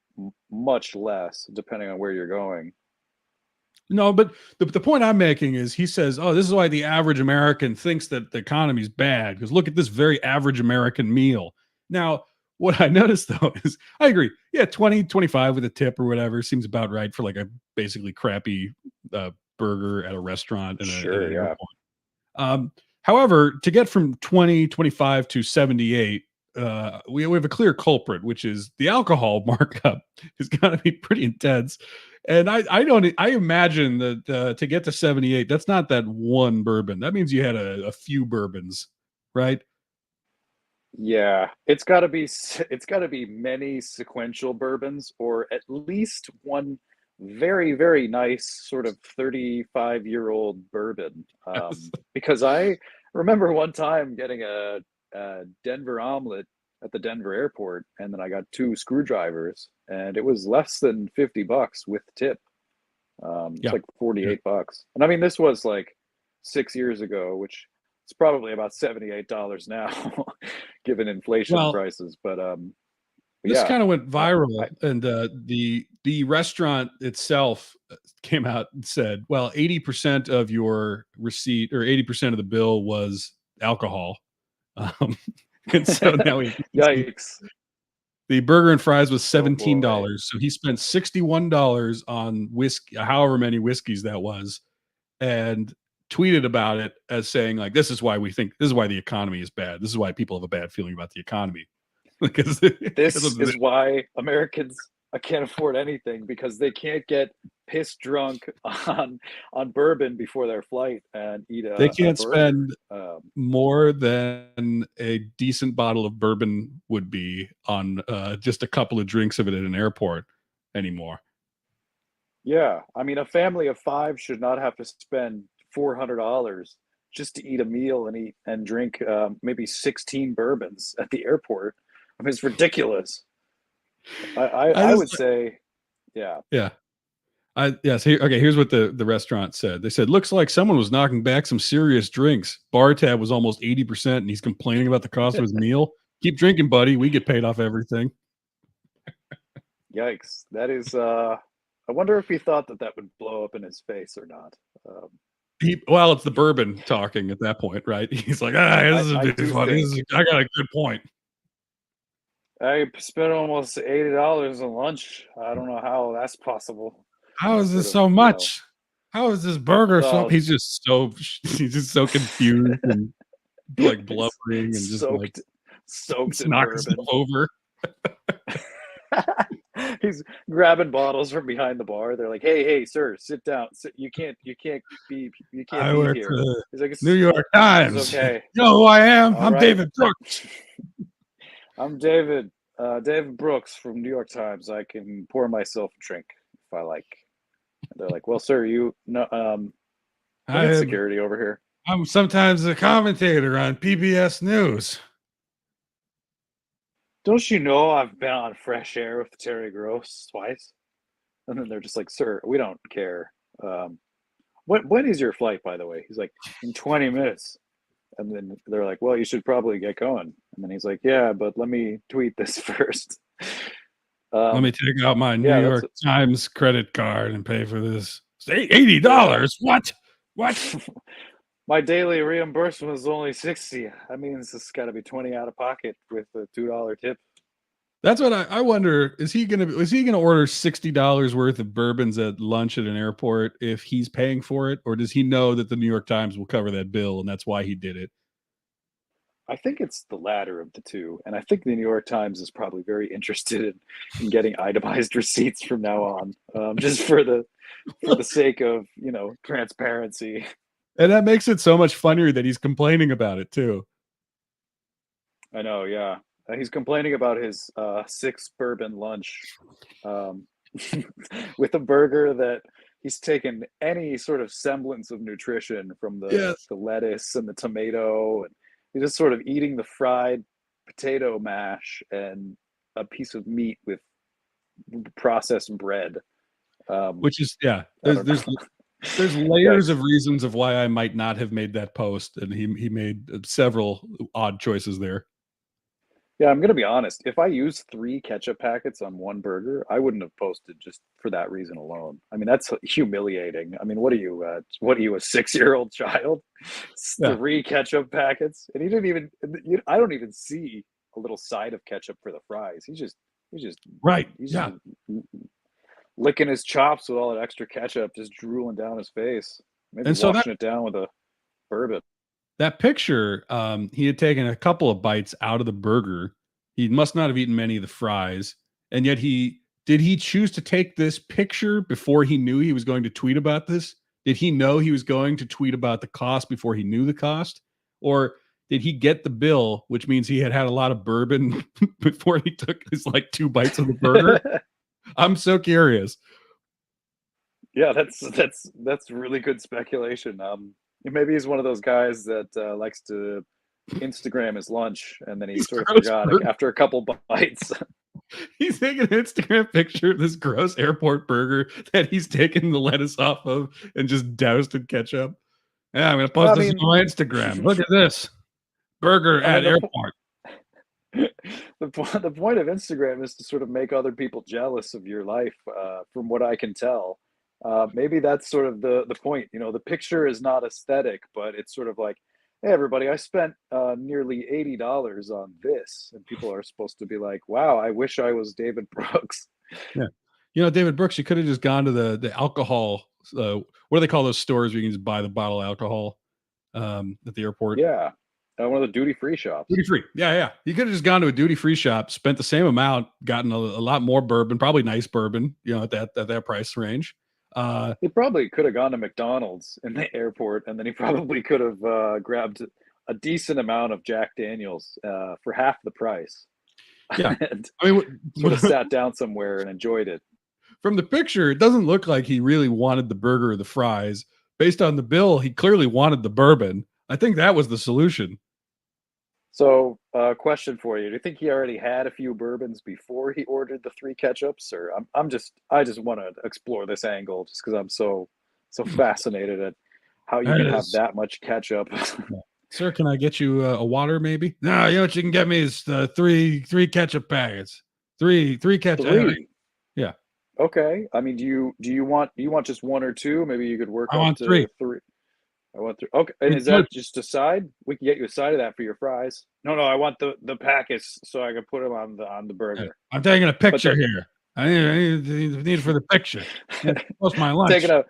much less depending on where you're going. No, but the point I'm making is he says, "Oh, this is why the average American thinks that the economy's bad because look at this very average American meal." Now, what I noticed though is I agree. Yeah, 20, 25 with a tip or whatever seems about right for like a basically crappy burger at a restaurant and at Sure, an yeah. airport. Um, However, to get from 20, 25 to 78, we have a clear culprit, which is the alcohol markup has got to be pretty intense. And I don't, I imagine that to get to 78, that's not that one bourbon. That means you had a few bourbons, right? Yeah, it's got to be many sequential bourbons or at least one very, very nice sort of 35-year-old bourbon. Yes. Because I remember one time getting a Denver omelet at the Denver airport, and then I got 2 screwdrivers, and it was less than $50 with tip. It's Yeah. like Yeah. $48. And I mean, this was like 6 years ago, which it's probably about $78 now, given inflation Well, prices. But this yeah, kind of went I viral, and the restaurant itself came out and said, "Well, 80% of your receipt or 80% of the bill was alcohol." Um, and so now we see yikes. the burger and fries was Oh boy. $17. So he spent $61 on whiskey, however many whiskeys that was, and tweeted about it as saying, like, this is why we think this is why the economy is bad. This is why people have a bad feeling about the economy. Because This of the, is why Americans can't afford anything because they can't get pissed drunk on bourbon before their flight and eat they a can't burger. spend more than a decent bottle of bourbon would be on just a couple of drinks of it at an airport anymore. Yeah, I mean, a family of 5 should not have to spend $400 just to eat a meal and eat and drink, maybe 16 bourbons at the airport. I mean, it's ridiculous. I I just would say, yeah. yeah. Yes. Okay. Here's what the restaurant said. They said, "Looks like someone was knocking back some serious drinks. Bar tab was almost 80%, and he's complaining about the cost of his meal. Keep drinking, buddy. We get paid off everything." Yikes. That is, I wonder if he thought that that would blow up in his face or not. Um, Well, it's the bourbon talking at that point, right? He's like, "Ah, this I is do funny. think I got a good point. I spent almost $80 on lunch. I don't know how that's possible. How is Sort this of, so you know, much? How is this burger so?" well, He's just so he's just so confused and like he's blubbering and just like soaked just in knock himself bourbon. over. He's grabbing bottles from behind the bar. They're like, "Hey, hey, sir, sit down. You can't I be work for here." the He's like, New York it's Times. You okay. know who I am? All I'm right. David Brooks. I'm David Brooks from New York Times. I can pour myself a drink if I like." And they're like, "Well, sir, you no look at I'm security over here. I'm sometimes a commentator on PBS News. Don't you know I've been on Fresh Air with Terry Gross twice?" And then they're just like, "Sir, we don't care. Um, when is your flight, by the way?" He's like, "In 20 minutes." And then they're like, "Well, you should probably get going." And then he's like, "Yeah, but let me tweet this first." Let me Um, take out my New yeah, that's York Times credit card and pay for this. yeah. $80. What? What? My daily reimbursement is only 60. That means it's got to be 20 out of pocket with a $2 tip. That's what I wonder. Is he gonna order $60 worth of bourbons at lunch at an airport if he's paying for it, or does he know that the New York Times will cover that bill and that's why he did it? I think it's the latter of the two. And I think the New York Times is probably very interested in getting itemized receipts from now on, just for the sake of, transparency. And that makes it so much funnier that he's complaining about it too. I know, yeah. He's complaining about his six bourbon lunch, um, with a burger that he's taken any sort of semblance of nutrition from Yes. the lettuce and the tomato, and he's just sort of eating the fried potato mash and a piece of meat with processed bread. Um, Which is, yeah. I There's don't know. there's there's Yeah, layers of reasons of why I might not have made that post, and he made several odd choices there. yeah. I'm gonna be honest. If I used three ketchup packets on one burger, I wouldn't have posted just for that reason alone. I mean, that's humiliating. I mean, what are you? What are you, a 6-year-old child? Yeah. Three ketchup packets, and he didn't even. I don't even see a little side of ketchup for the fries. He's just Right. he's just Yeah. licking his chops with all that extra ketchup, just drooling down his face. Maybe And so that washing it down with a bourbon. that picture, he had taken a couple of bites out of the burger. He must not have eaten many of the fries, and yet he choose to take this picture before he knew he was going to tweet about this? Did he know he was going to tweet about the cost before he knew the cost? Or did he get the bill, which means he had had a lot of bourbon before he took his, like, 2 bites of the burger? I'm so curious. Yeah, that's really good speculation. Maybe he's one of those guys that likes to Instagram his lunch, and then he These sort of gross forgot burgers. after a couple bites. He's taking an Instagram picture of this gross airport burger that he's taken the lettuce off of and just doused in ketchup. Yeah, I'm gonna post I this mean, on my Instagram. Look at this burger I at mean airport. the point of Instagram is to sort of make other people jealous of your life. From what I can tell, maybe that's sort of the point. The picture is not aesthetic, but it's sort of like, hey, everybody, I spent nearly $80 on this, and people are supposed to be like, wow, I wish I was David Brooks. Yeah, David Brooks. You could have just gone to the alcohol. What do they call those stores where you can just buy the bottle of alcohol at the airport? Yeah, one of the duty free shops. Duty free. Yeah, yeah. You could have just gone to a duty free shop, spent the same amount, gotten a lot more bourbon, probably nice bourbon, at that price range. Uh, He probably could have gone to McDonald's in the airport, and then he probably could have grabbed a decent amount of Jack Daniels for half the price, yeah. and I mean, sort of sat down somewhere and enjoyed it. from the picture, it doesn't look like he really wanted the burger or the fries. Based on the bill, he clearly wanted the bourbon. I think that was the solution. So, question for you: do you think he already had a few bourbons before he ordered the three ketchups, or I just want to explore this angle just because I'm so fascinated at how you That can have is, that much ketchup. yeah. Sir, can I get you a water, maybe? No, what you can get me is three ketchup packets. Three ketchup. Three. Yeah, Okay. I mean, do you want just one or two? Maybe you could work I up want three. to three. I want three. Okay. And Three is that ketchup. just a side? We can get you a side of that for your fries. No, no, I want the packets so I can put them on the Yeah. burger. I'm taking a But picture here. I need it for the picture. Yeah, post my taking lunch.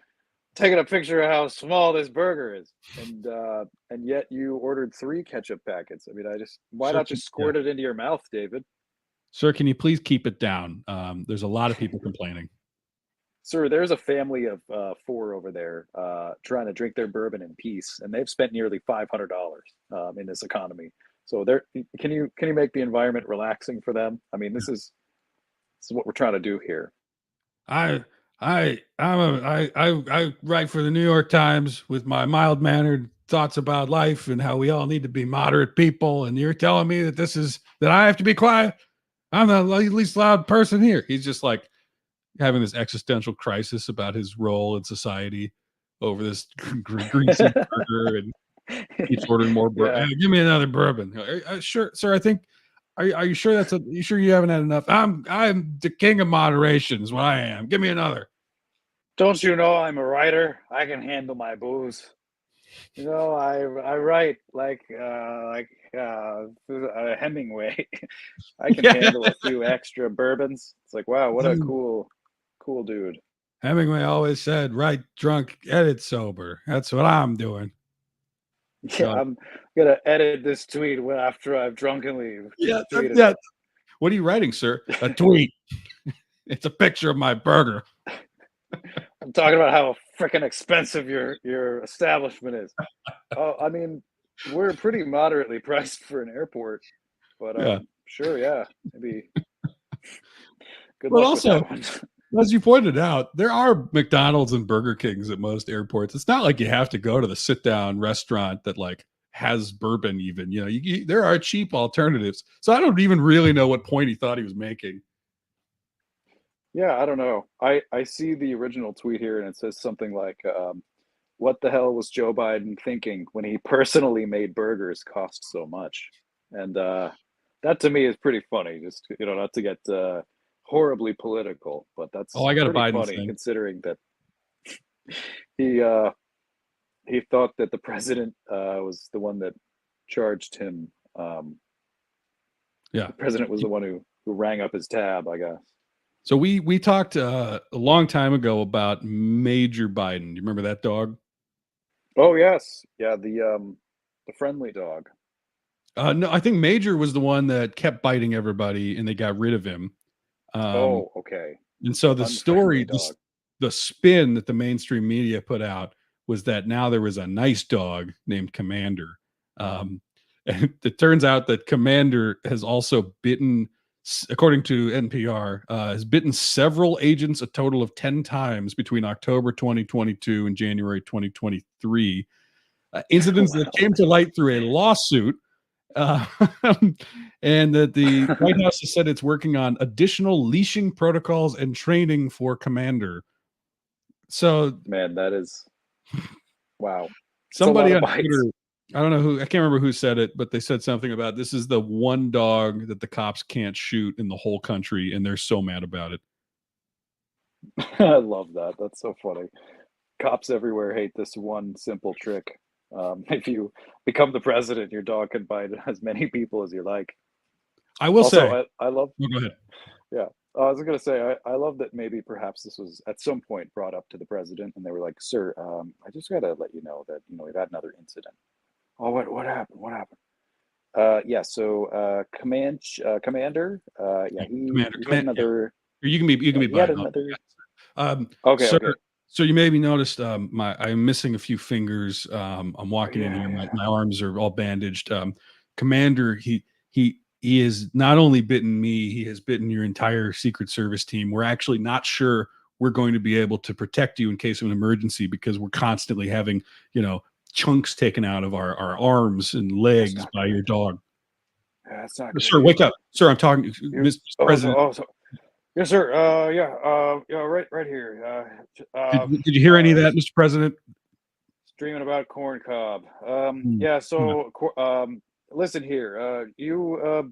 a picture of how small this burger is, and yet you ordered three ketchup packets. I mean, why Sir, not just yeah. squirt it into your mouth, David? Sir, can you please keep it down? There's a lot of people complaining. Sir, there's a family of four over there trying to drink their bourbon in peace, and they've spent nearly $500 in this economy. So, can you make the environment relaxing for them? I mean, this is what we're trying to do here. I I write for the New York Times with my mild mannered thoughts about life and how we all need to be moderate people. And you're telling me that I have to be quiet. I'm the least loud person here. He's just like having this existential crisis about his role in society over this greasy burger, and keeps ordering more bourbon. Yeah. Hey, give me another bourbon. Sure, sir. I think. Are you sure you sure you haven't had enough? I'm the king of moderation. Is what I am. Give me another. Don't you know I'm a writer? I can handle my booze. I write Hemingway. I can Yeah. handle a few extra bourbons. It's like, wow, what a cool dude. Hemingway always said, "Write drunk, edit sober." That's what I'm doing. Yeah, So I'm gonna edit this tweet after I've drunkenly yeah, tweeted yeah. it. What are you writing, sir? A tweet. It's a picture of my burger. I'm talking about how freaking expensive your establishment is. Oh, I mean, we're pretty moderately priced for an airport, but Yeah. sure, yeah, maybe good But luck with also, that one. as you pointed out, there are McDonald's and Burger Kings at most airports. It's not like you have to go to the sit down restaurant that like has bourbon even. There are cheap alternatives. So I don't even really know what point he thought he was making. Yeah, I don't know. I see the original tweet here, and it says something like, "What the hell was Joe Biden thinking when he personally made burgers cost so much?" And that to me is pretty funny. Just not to get horribly political, but Oh, that's I got a pretty Biden funny thing. considering that he uh, he thought that the president was the one that charged him. Yeah. The president was the one who rang up his tab, I guess. So we talked a long time ago about Major Biden. You remember that dog? Oh yes, yeah, the friendly dog. No, I think Major was the one that kept biting everybody, and they got rid of him. Um, Oh, okay. and so The the unfriendly story, dog. the spin that the mainstream media put out was that now there was a nice dog named Commander. And it turns out that Commander has also bitten, according to NPR, has bitten several agents a total of 10 times between October 2022 and January 2023. Incidents that Wow. came to light through a lawsuit, uh, and that the White House has said it's working on additional leashing protocols and training for Commander. So Man, that is wow. It's a lot somebody of on Twitter, bites. I don't know who, I can't remember who said it, but they said something about this is the one dog that the cops can't shoot in the whole country, and they're so mad about it. I love that. That's so funny. Cops everywhere hate this one simple trick. If you become the president, your dog can bite as many people as you like. I will Also, say, I love, oh, go ahead. yeah. I was going to say, I love that maybe perhaps this was at some point brought up to the president, and they were like, "Sir, I just got to let you know that we've had another incident." Oh, what happened? What happened? Yeah. So, commander, yeah, Commander, he had command, yeah. another. You can Yeah, be he had Biden. another. Okay, Sir, okay. so you maybe noticed I'm missing a few fingers. I'm walking in Yeah, here. yeah. My arms are all bandaged. Commander, he has not only bitten me, he has bitten your entire Secret Service team. We're actually not sure we're going to be able to protect you in case of an emergency because we're constantly having, you know, chunks taken out of our arms and That's legs not by your good. dog. Yeah, that's not good. Sir, wake up. Sir, I'm talking, You. Mr. Oh, President. so. Yes, sir. Yeah. Yeah. Right here. Did you hear any of that, Mr. President? Streaming about corn cob. Hmm. Yeah. Yeah. So, listen here. You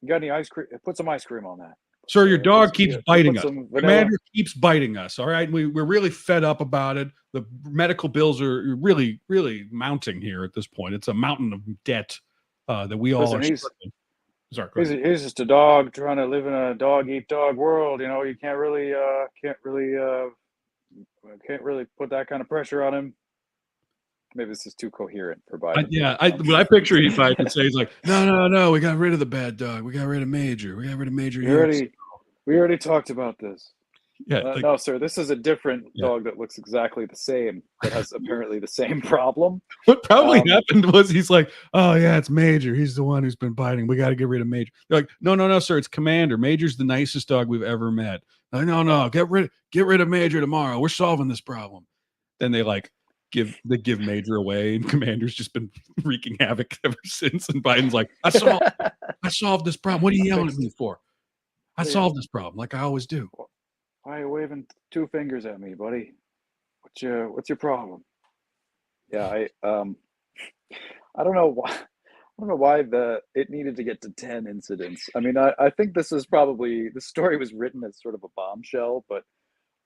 got any ice cream? Put some ice cream on that. Sir, your dog keeps biting Put us. some vanilla. Commander keeps biting us. All right. We're really fed up about it. The medical bills are really, really mounting here at this point. It's a mountain of debt that we all Listen, are struggling. Sorry, go ahead. he's just a dog trying to live in a dog eat dog world. You can't really put that kind of pressure on him. Maybe this is too coherent for Biden. When I picture Biden would say, he's like, no, no, no, we got rid of the bad dog. We got rid of Major. We got rid of Major we years. already we already talked about this. Yeah. Like, No, sir, this is a different yeah. dog that looks exactly the same, that has apparently the same problem. What probably Um, happened was he's like, oh, yeah, it's Major. He's the one who's been biting. We got to get rid of Major. They're like, no, no, no, sir. It's Commander. Major's the nicest dog we've ever met. Like, no, no, get rid of Major tomorrow. We're solving this problem. Then they give Major away, and Commander's just been wreaking havoc ever since. And Biden's like, I solved this problem. What are you I yelling at fixed me it. for? I What are you, solved this problem, like I always do. why are you waving two fingers at me, buddy? What's your problem? Yeah, I don't know why. I don't know why it needed to get to 10 incidents. I mean, I think the story was written as sort of a bombshell, but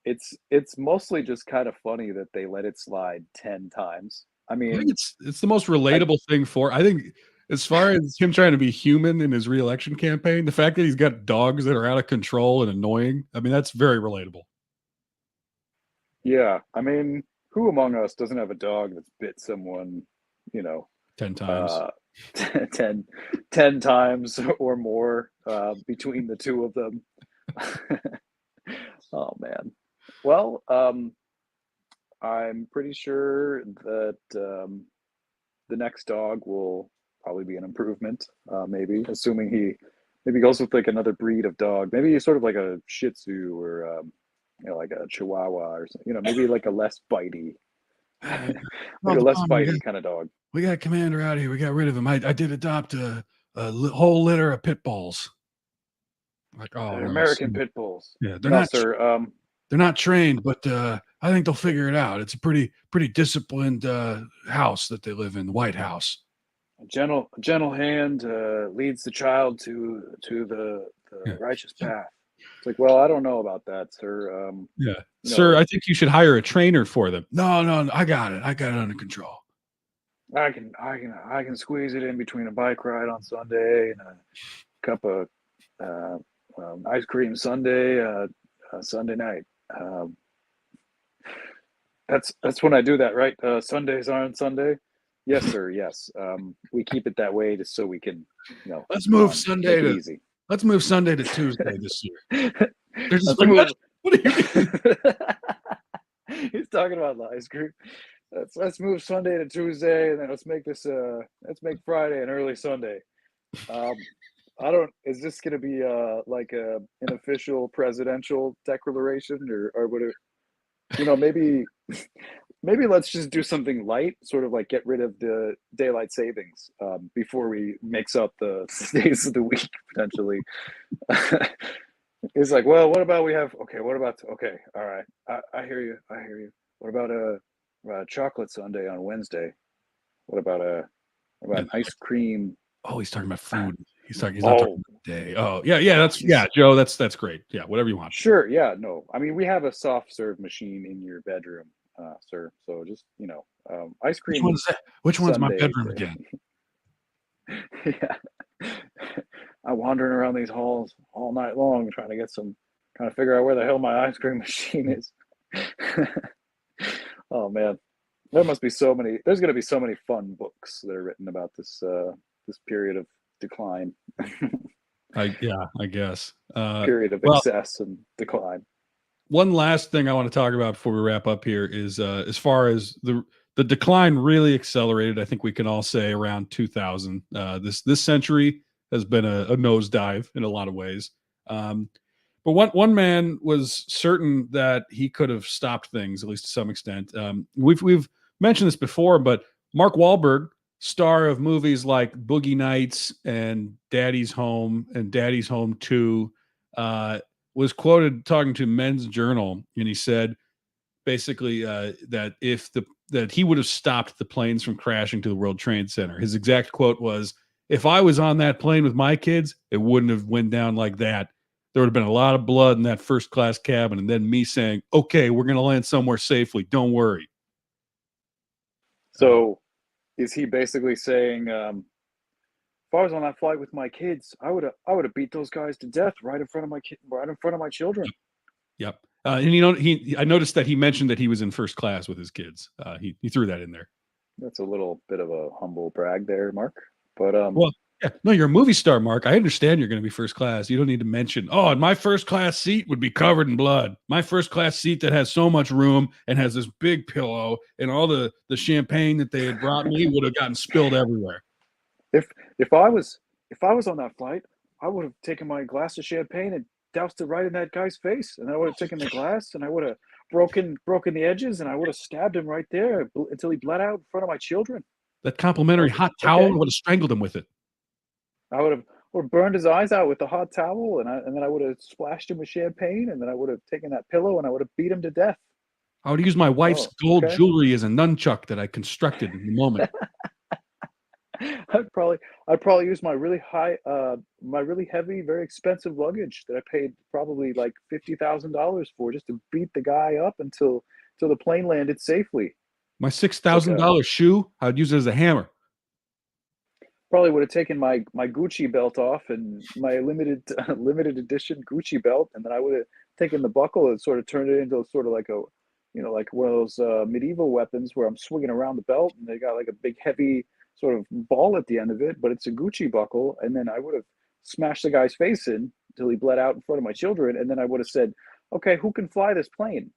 it's mostly just kind of funny that they let it slide 10 times. I I think mean, it's the most I relatable thing for. I think as far as him trying to be human in his reelection campaign, the fact that he's got dogs that are out of control and annoying, I mean, that's very relatable. yeah, I mean, who among us doesn't have a dog that's bit someone, you know, 10 times. uh, 10, 10 times or more between the two of them? Oh man. Well, I'm pretty sure that the next dog will probably be an improvement. Maybe, assuming he maybe goes with like another breed of dog. Maybe sort of like a Shih Tzu or like a Chihuahua or something. Maybe like a less bitey, like Oh, a the less bomb, bitey kind of dog. we got Commander out of here. We got rid of him. I did adopt whole litter of pit bulls. Like, oh They're no, sir. American pit bulls. Yeah, No, sir. they're not trained, but I think they'll figure it out. It's a pretty disciplined house that they live in, the White House. A gentle hand leads the child to the Yeah. righteous path. It's like, well, I don't know about that, sir. Yeah. You Sir, know, I think you should hire a trainer for them. No, no, no, I got it. I got it under control. I can squeeze it in between a bike ride on Sunday and a cup of uh, ice cream Sunday Sunday night. Um, that's when I do that, right? Sundays aren't Sunday. Yes, sir. Yes. We keep it that way just so we can, Let's come move on, Sunday make it to easy. let's move Sunday to Tuesday this year. They're just Let's like, move. what do you mean? He's talking about the ice cream. Let's move Sunday to Tuesday, and then let's make Friday an early Sunday. Um, I don't. Is this going to be like an official presidential declaration, or would it? Maybe maybe let's just do something light, sort of like get rid of the daylight savings before we mix up the days of the week potentially. It's like, well, what about we have? Okay, what about? Okay, all right, I hear you. I hear you. What about a chocolate sundae on Wednesday? What about an ice cream? Oh, he's talking about food. He's not talking Oh, about day. Oh, yeah, yeah, oh, yeah, he's Joe, that's great. Yeah, whatever you want. sure. Yeah, no. I mean, we have a soft serve machine in your bedroom, sir. So just ice Which cream one's that? Which one's my sundae. bedroom again? Yeah, I'm wandering around these halls all night long trying to figure out where the hell my ice cream machine is. Oh man, there must be so many. There's going to be so many fun books that are written about this period of decline, I guess. period of Well, excess and decline. one last thing I want to talk about before we wrap up here is as far as the decline really accelerated. I think we can all say around 2000. This century has been a nosedive in a lot of ways. Um, but one man was certain that he could have stopped things, at least to some extent. We've mentioned this before, but Mark Wahlberg, star of movies like Boogie Nights and Daddy's Home and Daddy's Home 2, was quoted talking to Men's Journal, and he said basically that he would have stopped the planes from crashing to the World Trade Center. His exact quote was, "If I was on that plane with my kids, it wouldn't have went down like that. There would have been a lot of blood in that first class cabin, and then me saying, 'Okay, we're going to land somewhere safely. Don't worry.'" Uh, So, is he basically saying, if I was on that flight with my kids, I would have beat those guys to death right in front of my children. yep. And I noticed that he mentioned that he was in first class with his kids. He threw that in there. That's a little bit of a humble brag there, Mark. But Well, yeah, no, you're a movie star, Mark. I understand you're going to be first class. You don't need to mention, oh, and my first class seat would be covered in blood. My first class seat that has so much room and has this big pillow, and all the champagne that they had brought me would have gotten spilled everywhere. if if I was if I was on that flight, I would have taken my glass of champagne and doused it right in that guy's face, and I would have taken the glass and I would have broken the edges, and I would have stabbed him right there until he bled out in front of my children. That complimentary Okay, hot towel okay. would have strangled him with it. I would have or burned his eyes out with the hot towel, and then I would have splashed him with champagne, and then I would have taken that pillow and I would have beat him to death. I would use my wife's Oh, gold okay. jewelry as a nunchuck that I constructed in the moment. I'd probably I'd probably use my really heavy, very expensive luggage that I paid probably like $50,000 for just to beat the guy up until the plane landed safely. My Took a $6,000 shoe, I'd use it as a hammer. Probably would have taken my Gucci belt off and my limited edition Gucci belt, and then I would have taken the buckle and sort of turned it into sort of like a, like one of those medieval weapons where I'm swinging around the belt and they got like a big heavy sort of ball at the end of it, but it's a Gucci buckle, and then I would have smashed the guy's face in until he bled out in front of my children, and then I would have said, "Okay, who can fly this plane?"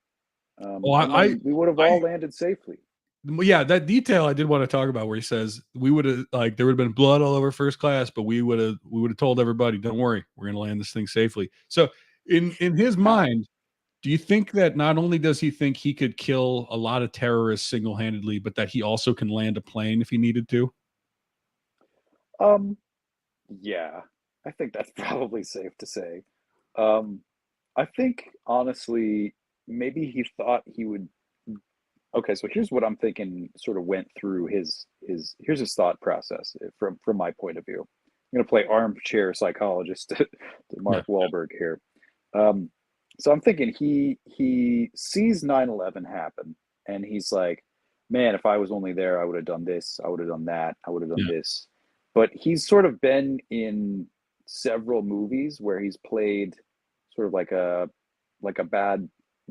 Oh, And then we would have I all landed safely. yeah, that detail I did want to talk about where he says we would have like there would have been blood all over first class, but we would have told everybody, don't worry, we're gonna land this thing safely. So in his How? mind, do you think that not only does he think he could kill a lot of terrorists single-handedly, but that he also can land a plane if he needed to? Um, yeah, I think that's probably safe to say. Um, I think honestly, maybe he thought he would. Okay, so here's what I'm thinking. Sort of went through his here's his thought process from my point of view. I'm gonna play armchair psychologist to Yeah, Mark Wahlberg here. Um, so I'm thinking he sees 9/11 happen, and he's like, "Man, if I was only there, I would have done this. I would have done that. I would have done yeah, this." But he's sort of been in several movies where he's played sort of like a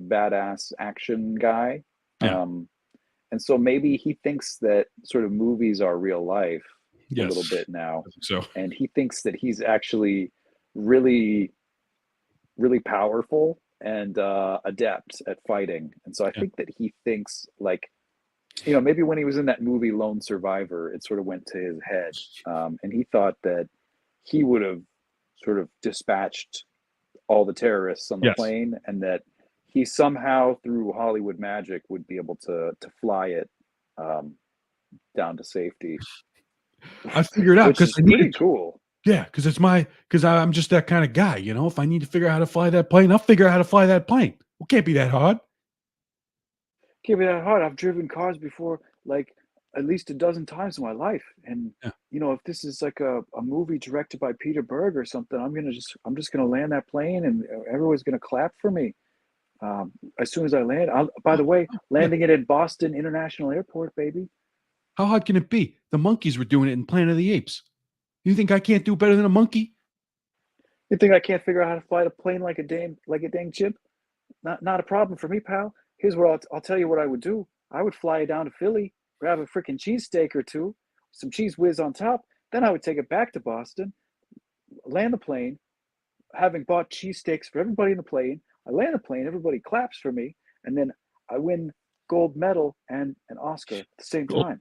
badass action guy. yeah. Um, and so maybe he thinks that sort of movies are real life a little Yes. bit now, I think so. and he thinks that he's actually really really powerful and adept at fighting. And so I Yeah. think that he thinks like, maybe when he was in that movie Lone Survivor, it sort of went to his head, and he thought that he would have sort of dispatched all the terrorists on the Yes. plane, and that he somehow through Hollywood magic would be able to fly it um, down to safety, I figured out which because is I needed pretty cool. yeah, because I'm just that kind of guy, you know. If I need to figure out how to fly that plane, I'll figure out how to fly that plane. Well, can't be that hard. Can't be that hard. I've driven cars before, like at least a dozen times in my life. And Yeah. if this is like a movie directed by Peter Berg or something, I'm just gonna land that plane and everyone's gonna clap for me. As soon as I land. By Oh, the way, oh, yeah. landing it at Boston International Airport, baby. How hard can it be? The monkeys were doing it in Planet of the Apes. You think I can't do better than a monkey? You think I can't figure out how to fly a plane like a dang chip? Not a problem for me, pal. Here's what I'll tell you what I would do. I would fly it down to Philly, grab a freaking cheesesteak or two, some cheese whiz on top. Then I would take it back to Boston, land the plane, having bought cheesesteaks for everybody in the plane. I land the plane, everybody claps for me, and then I win gold medal and an Oscar at the same Go time.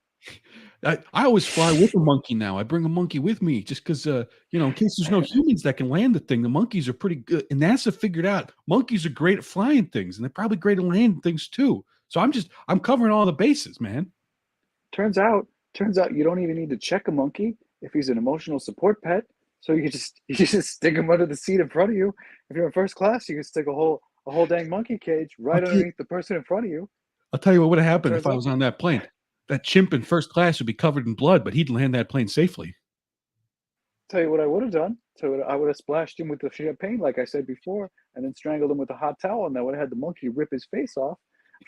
I always fly with a monkey now. I bring a monkey with me just because, in case there's no humans that can land the thing, the monkeys are pretty good. And NASA figured out monkeys are great at flying things, and they're probably great at landing things too. So I'm covering all the bases, man. Turns out, turns out you don't even need to check a monkey if he's an emotional support pet. So you just stick him under the seat in front of you. If you're in first class, you can stick a whole dang monkey cage I'll right tell you, underneath the person in front of you. I'll tell you what would have It happened if turns I out. was on that plane. That chimp in first class would be covered in blood, but he'd land that plane safely. Tell you what I would have done. So I would have splashed him with the champagne, like I said before, and then strangled him with a hot towel, and I would have had the monkey rip his face off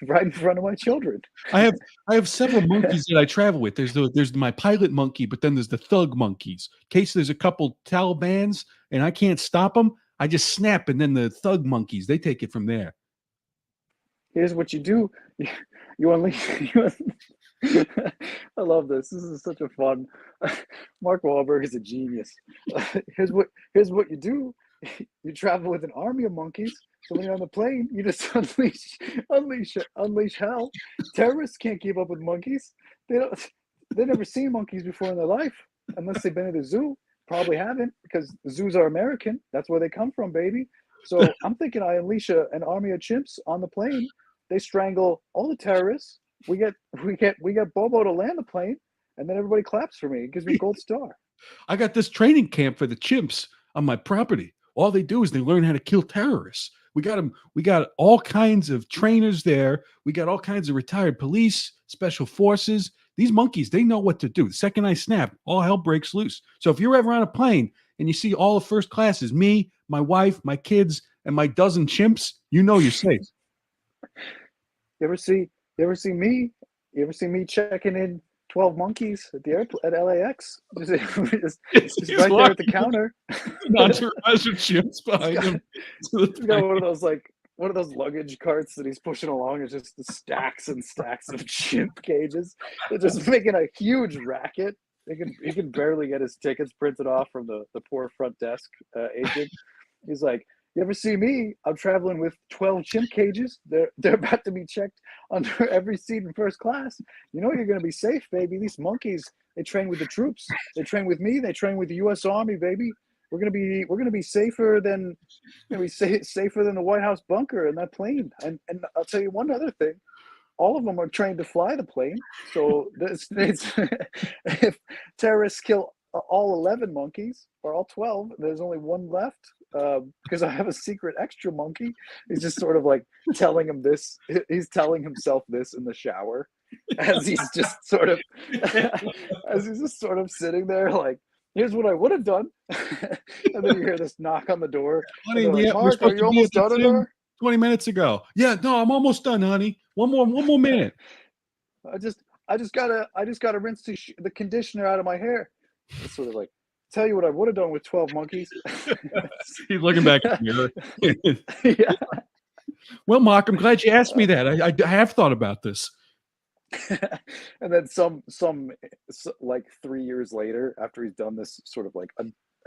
right in front of my children. I have I have several monkeys that I travel with. There's my pilot monkey, but then there's the thug monkeys. In case there's a couple Talibans and I can't stop them, I just snap, and then the thug monkeys they take it from there. Here's what you do. You unleash. I love this. This is such a fun. Mark Wahlberg is a genius. Here's what you do. You travel with an army of monkeys. So when you're on the plane, you just unleash hell. Terrorists can't keep up with monkeys. They've never seen monkeys before in their life, unless they've been at a zoo. Probably haven't, because the zoos are American. That's where they come from, baby. So I'm thinking I unleash an army of chimps on the plane. They strangle all the terrorists. We get Bobo to land the plane, and then everybody claps for me. It gives me a gold star. I got this training camp for the chimps on my property. All they do is they learn how to kill terrorists. We got them. We got all kinds of trainers there. We got all kinds of retired police, special forces. These monkeys, they know what to do. The second I snap, all hell breaks loose. So if you're ever on a plane and you see all the first classes, me, my wife, my kids, and my dozen chimps, you know you're safe. You ever see me? You ever see me checking in 12 monkeys at the airport at LAX? Just He's right there at the walking counter. an entourage of chimps behind him. He's got one of those luggage carts that he's pushing along. It's just the stacks and stacks of chimp cages. They're just making a huge racket. He can barely get his tickets printed off from the poor front desk agent. He's like, you ever see me? I'm traveling with 12 chimp cages. They're about to be checked under every seat in first class. You know you're going to be safe, baby. These monkeys, they train with the troops. They train with me. They train with the U.S. Army, baby. We're gonna be safer than safer than the White House bunker in that plane. And I'll tell you one other thing. All of them are trained to fly the plane. So if terrorists kill all 11 monkeys or all 12, there's only one left because I have a secret extra monkey. He's just sort of like telling him this. He's telling himself this in the shower as he's just sort of sitting there like, here's what I would have done. And then you hear this knock on the door. Honey, like, we're Mark, are supposed you to be almost at the done in gym there? 20 minutes ago. Yeah, no, I'm almost done, honey. One more minute. I just gotta rinse the conditioner out of my hair. It's sort of like, tell you what I would have done with 12 monkeys. He's looking back at the mirror. Yeah. Well, Mark, I'm glad you asked me that. I have thought about this. And then like 3 years later, after he's done this sort of like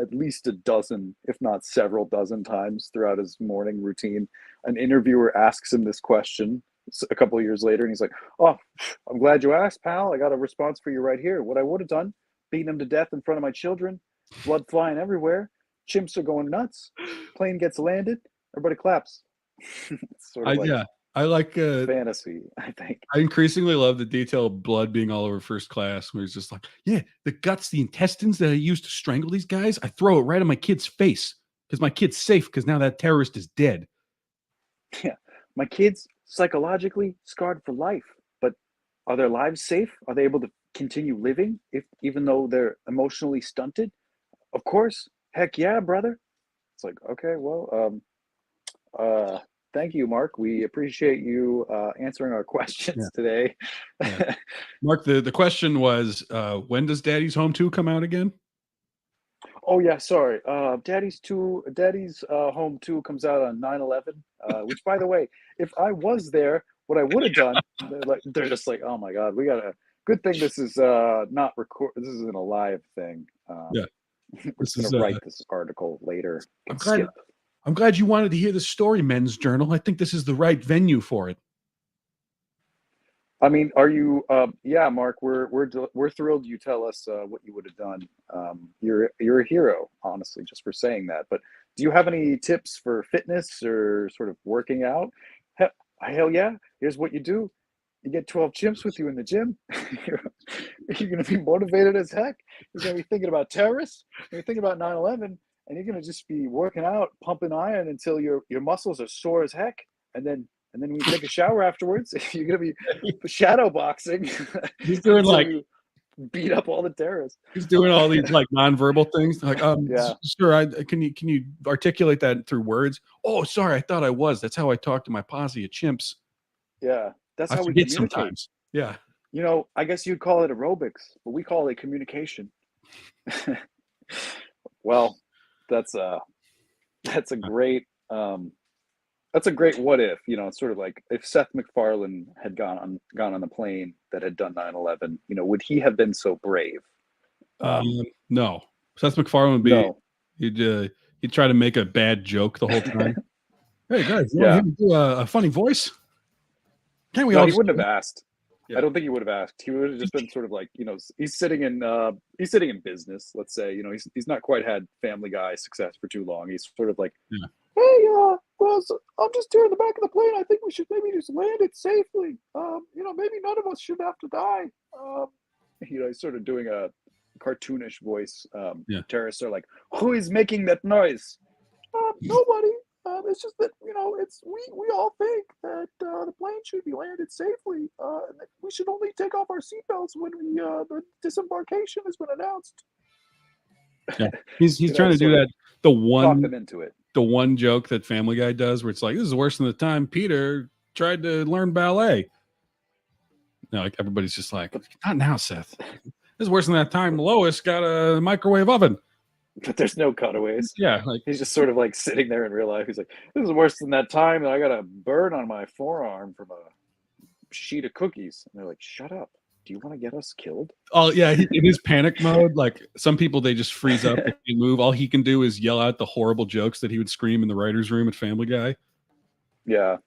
at least a dozen, if not several dozen times throughout his morning routine, an interviewer asks him this question a couple of years later, and he's like, "Oh, I'm glad you asked, pal. I got a response for you right here. What I would have done: beaten him to death in front of my children, blood flying everywhere. Chimps are going nuts. Plane gets landed. Everybody claps." It's sort of like Yeah, I like fantasy, I think. I increasingly love the detail of blood being all over first class, where he's just like, yeah, the guts, the intestines that I used to strangle these guys, I throw it right on my kid's face because my kid's safe because now that terrorist is dead. Yeah, my kids psychologically scarred for life, but are their lives safe? Are they able to continue living if even though they're emotionally stunted? Of course. Heck yeah, brother. It's like, okay, well, thank you, Mark. We appreciate you answering our questions today. Yeah. Mark, the question was, when does Daddy's Home 2 come out again? Oh yeah, sorry. Daddy's Home 2 comes out on 9/11. Which, by the way, if I was there, what I would have done, they're just like, oh my God, we gotta. Good thing this is not record. This isn't a live thing. Yeah, we're just gonna write this article later. I'm glad you wanted to hear the story, Men's Journal. I think this is the right venue for it. I mean, are you? Yeah, Mark, we're thrilled you tell us what you would have done. You're a hero, honestly, just for saying that. But do you have any tips for fitness or sort of working out? Hell yeah! Here's what you do: you get 12 chimps with you in the gym. You're gonna be motivated as heck. You're gonna be thinking about terrorists. You're thinking about 9/11, and you're gonna just be working out, pumping iron until your muscles are sore as heck, and then when you take a shower afterwards, you're gonna be shadow boxing. He's doing like beat up all the terrorists. He's doing all these like nonverbal things. Like, yeah, sure. Can you articulate that through words? Oh, sorry, I thought I was. That's how I talk to my posse of chimps. Yeah, that's how we forget communicate. Sometimes. Yeah. You know, I guess you'd call it aerobics, but we call it communication. Well, that's a great what if, you know. It's sort of like if Seth MacFarlane had gone on the plane that had done 9/11, you know, would he have been so brave? No. Seth MacFarlane would be no. He'd try to make a bad joke the whole time. Hey guys, you want to do a funny voice? Can't we all? He wouldn't have asked. Yeah. I don't think he would have asked. He would have just been sort of like, you know, he's sitting in business, let's say, you know, he's not quite had Family Guy success for too long. He's sort of like, hey, well, I'm just here in the back of the plane. I think we should maybe just land it safely. You know, maybe none of us should have to die. You know, he's sort of doing a cartoonish voice. Terrorists are like, who is making that noise? Nobody. It's just that, you know, we all think that the plane should be landed safely. And that we should only take off our seatbelts when the disembarkation has been announced. Yeah. He's trying to do that. Talk them into it. The one joke that Family Guy does, where it's like, this is worse than the time Peter tried to learn ballet. like everybody's just like, not now, Seth. This is worse than that time Lois got a microwave oven. But there's no cutaways. Yeah, like He's just sort of like sitting there in real life. He's like, this is worse than that time that I got a burn on my forearm from a sheet of cookies. And they're like, shut up. Do you want to get us killed? oh yeah, in his panic mode, like some people they just freeze up and move. All he can do is yell out the horrible jokes that he would scream in the writer's room at Family Guy. Yeah.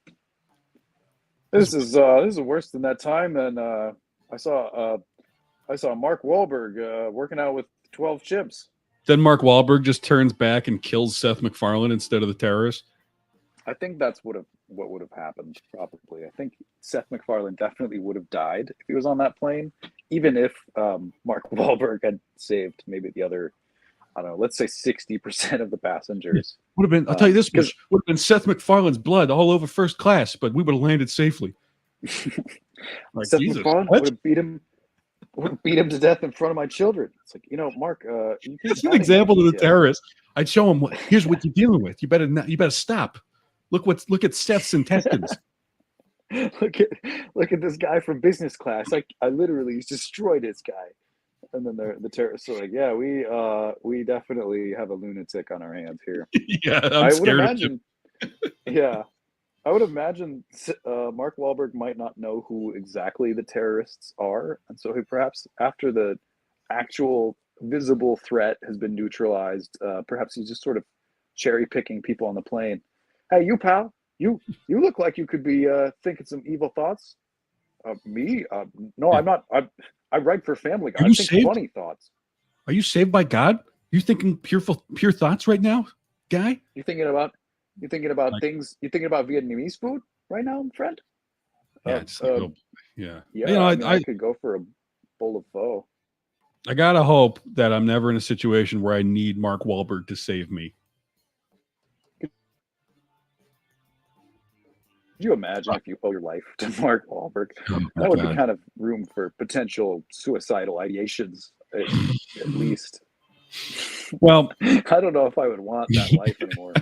This is worse than that time. And I saw Mark Wahlberg working out with 12 chips. Then Mark Wahlberg just turns back and kills Seth MacFarlane instead of the terrorist. I think that's what would have happened, probably. I think Seth MacFarlane definitely would have died if he was on that plane, even if Mark Wahlberg had saved maybe the other, I don't know, let's say 60% of the passengers. Would have been, I'll tell you this much, would have been Seth MacFarlane's blood all over first class, but we would have landed safely. Like, Seth Jesus, MacFarlane what? would have beat him to death in front of my children. It's like, Mark, That's an example to the terrorist. I'd show him, here's what you're dealing with. You better stop. Look at Seth's intestines. look at this guy from business class. I literally destroyed this guy. And then the terrorists are like, yeah, we definitely have a lunatic on our hands here. Yeah, I would imagine. Yeah, I would imagine Mark Wahlberg might not know who exactly the terrorists are, and so he perhaps after the actual visible threat has been neutralized, perhaps he's just sort of cherry picking people on the plane. Hey, you pal, you look like you could be thinking some evil thoughts. Me? No, yeah. I'm not. I write for Family Guy. I think funny thoughts. Are you saved by God? You thinking pure thoughts right now, guy? You thinking about things? You thinking about Vietnamese food right now, friend? Yeah, yeah. Yeah. I could go for a bowl of pho. I gotta hope that I'm never in a situation where I need Mark Wahlberg to save me. Could you imagine if you owe your life to Mark Wahlberg? That would be kind of room for potential suicidal ideations, at least. Well, I don't know if I would want that life anymore.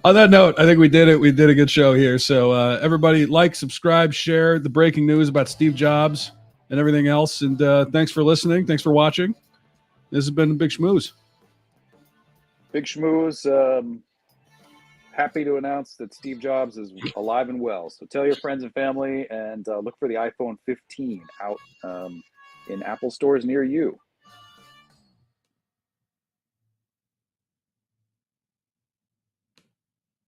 On that note, I think we did it. We did a good show here. So everybody like, subscribe, share the breaking news about Steve Jobs and everything else. And thanks for listening. Thanks for watching. This has been Big Schmooze. Big Schmooze. Happy to announce that Steve Jobs is alive and well. So tell your friends and family and look for the iPhone 15 out in Apple stores near you.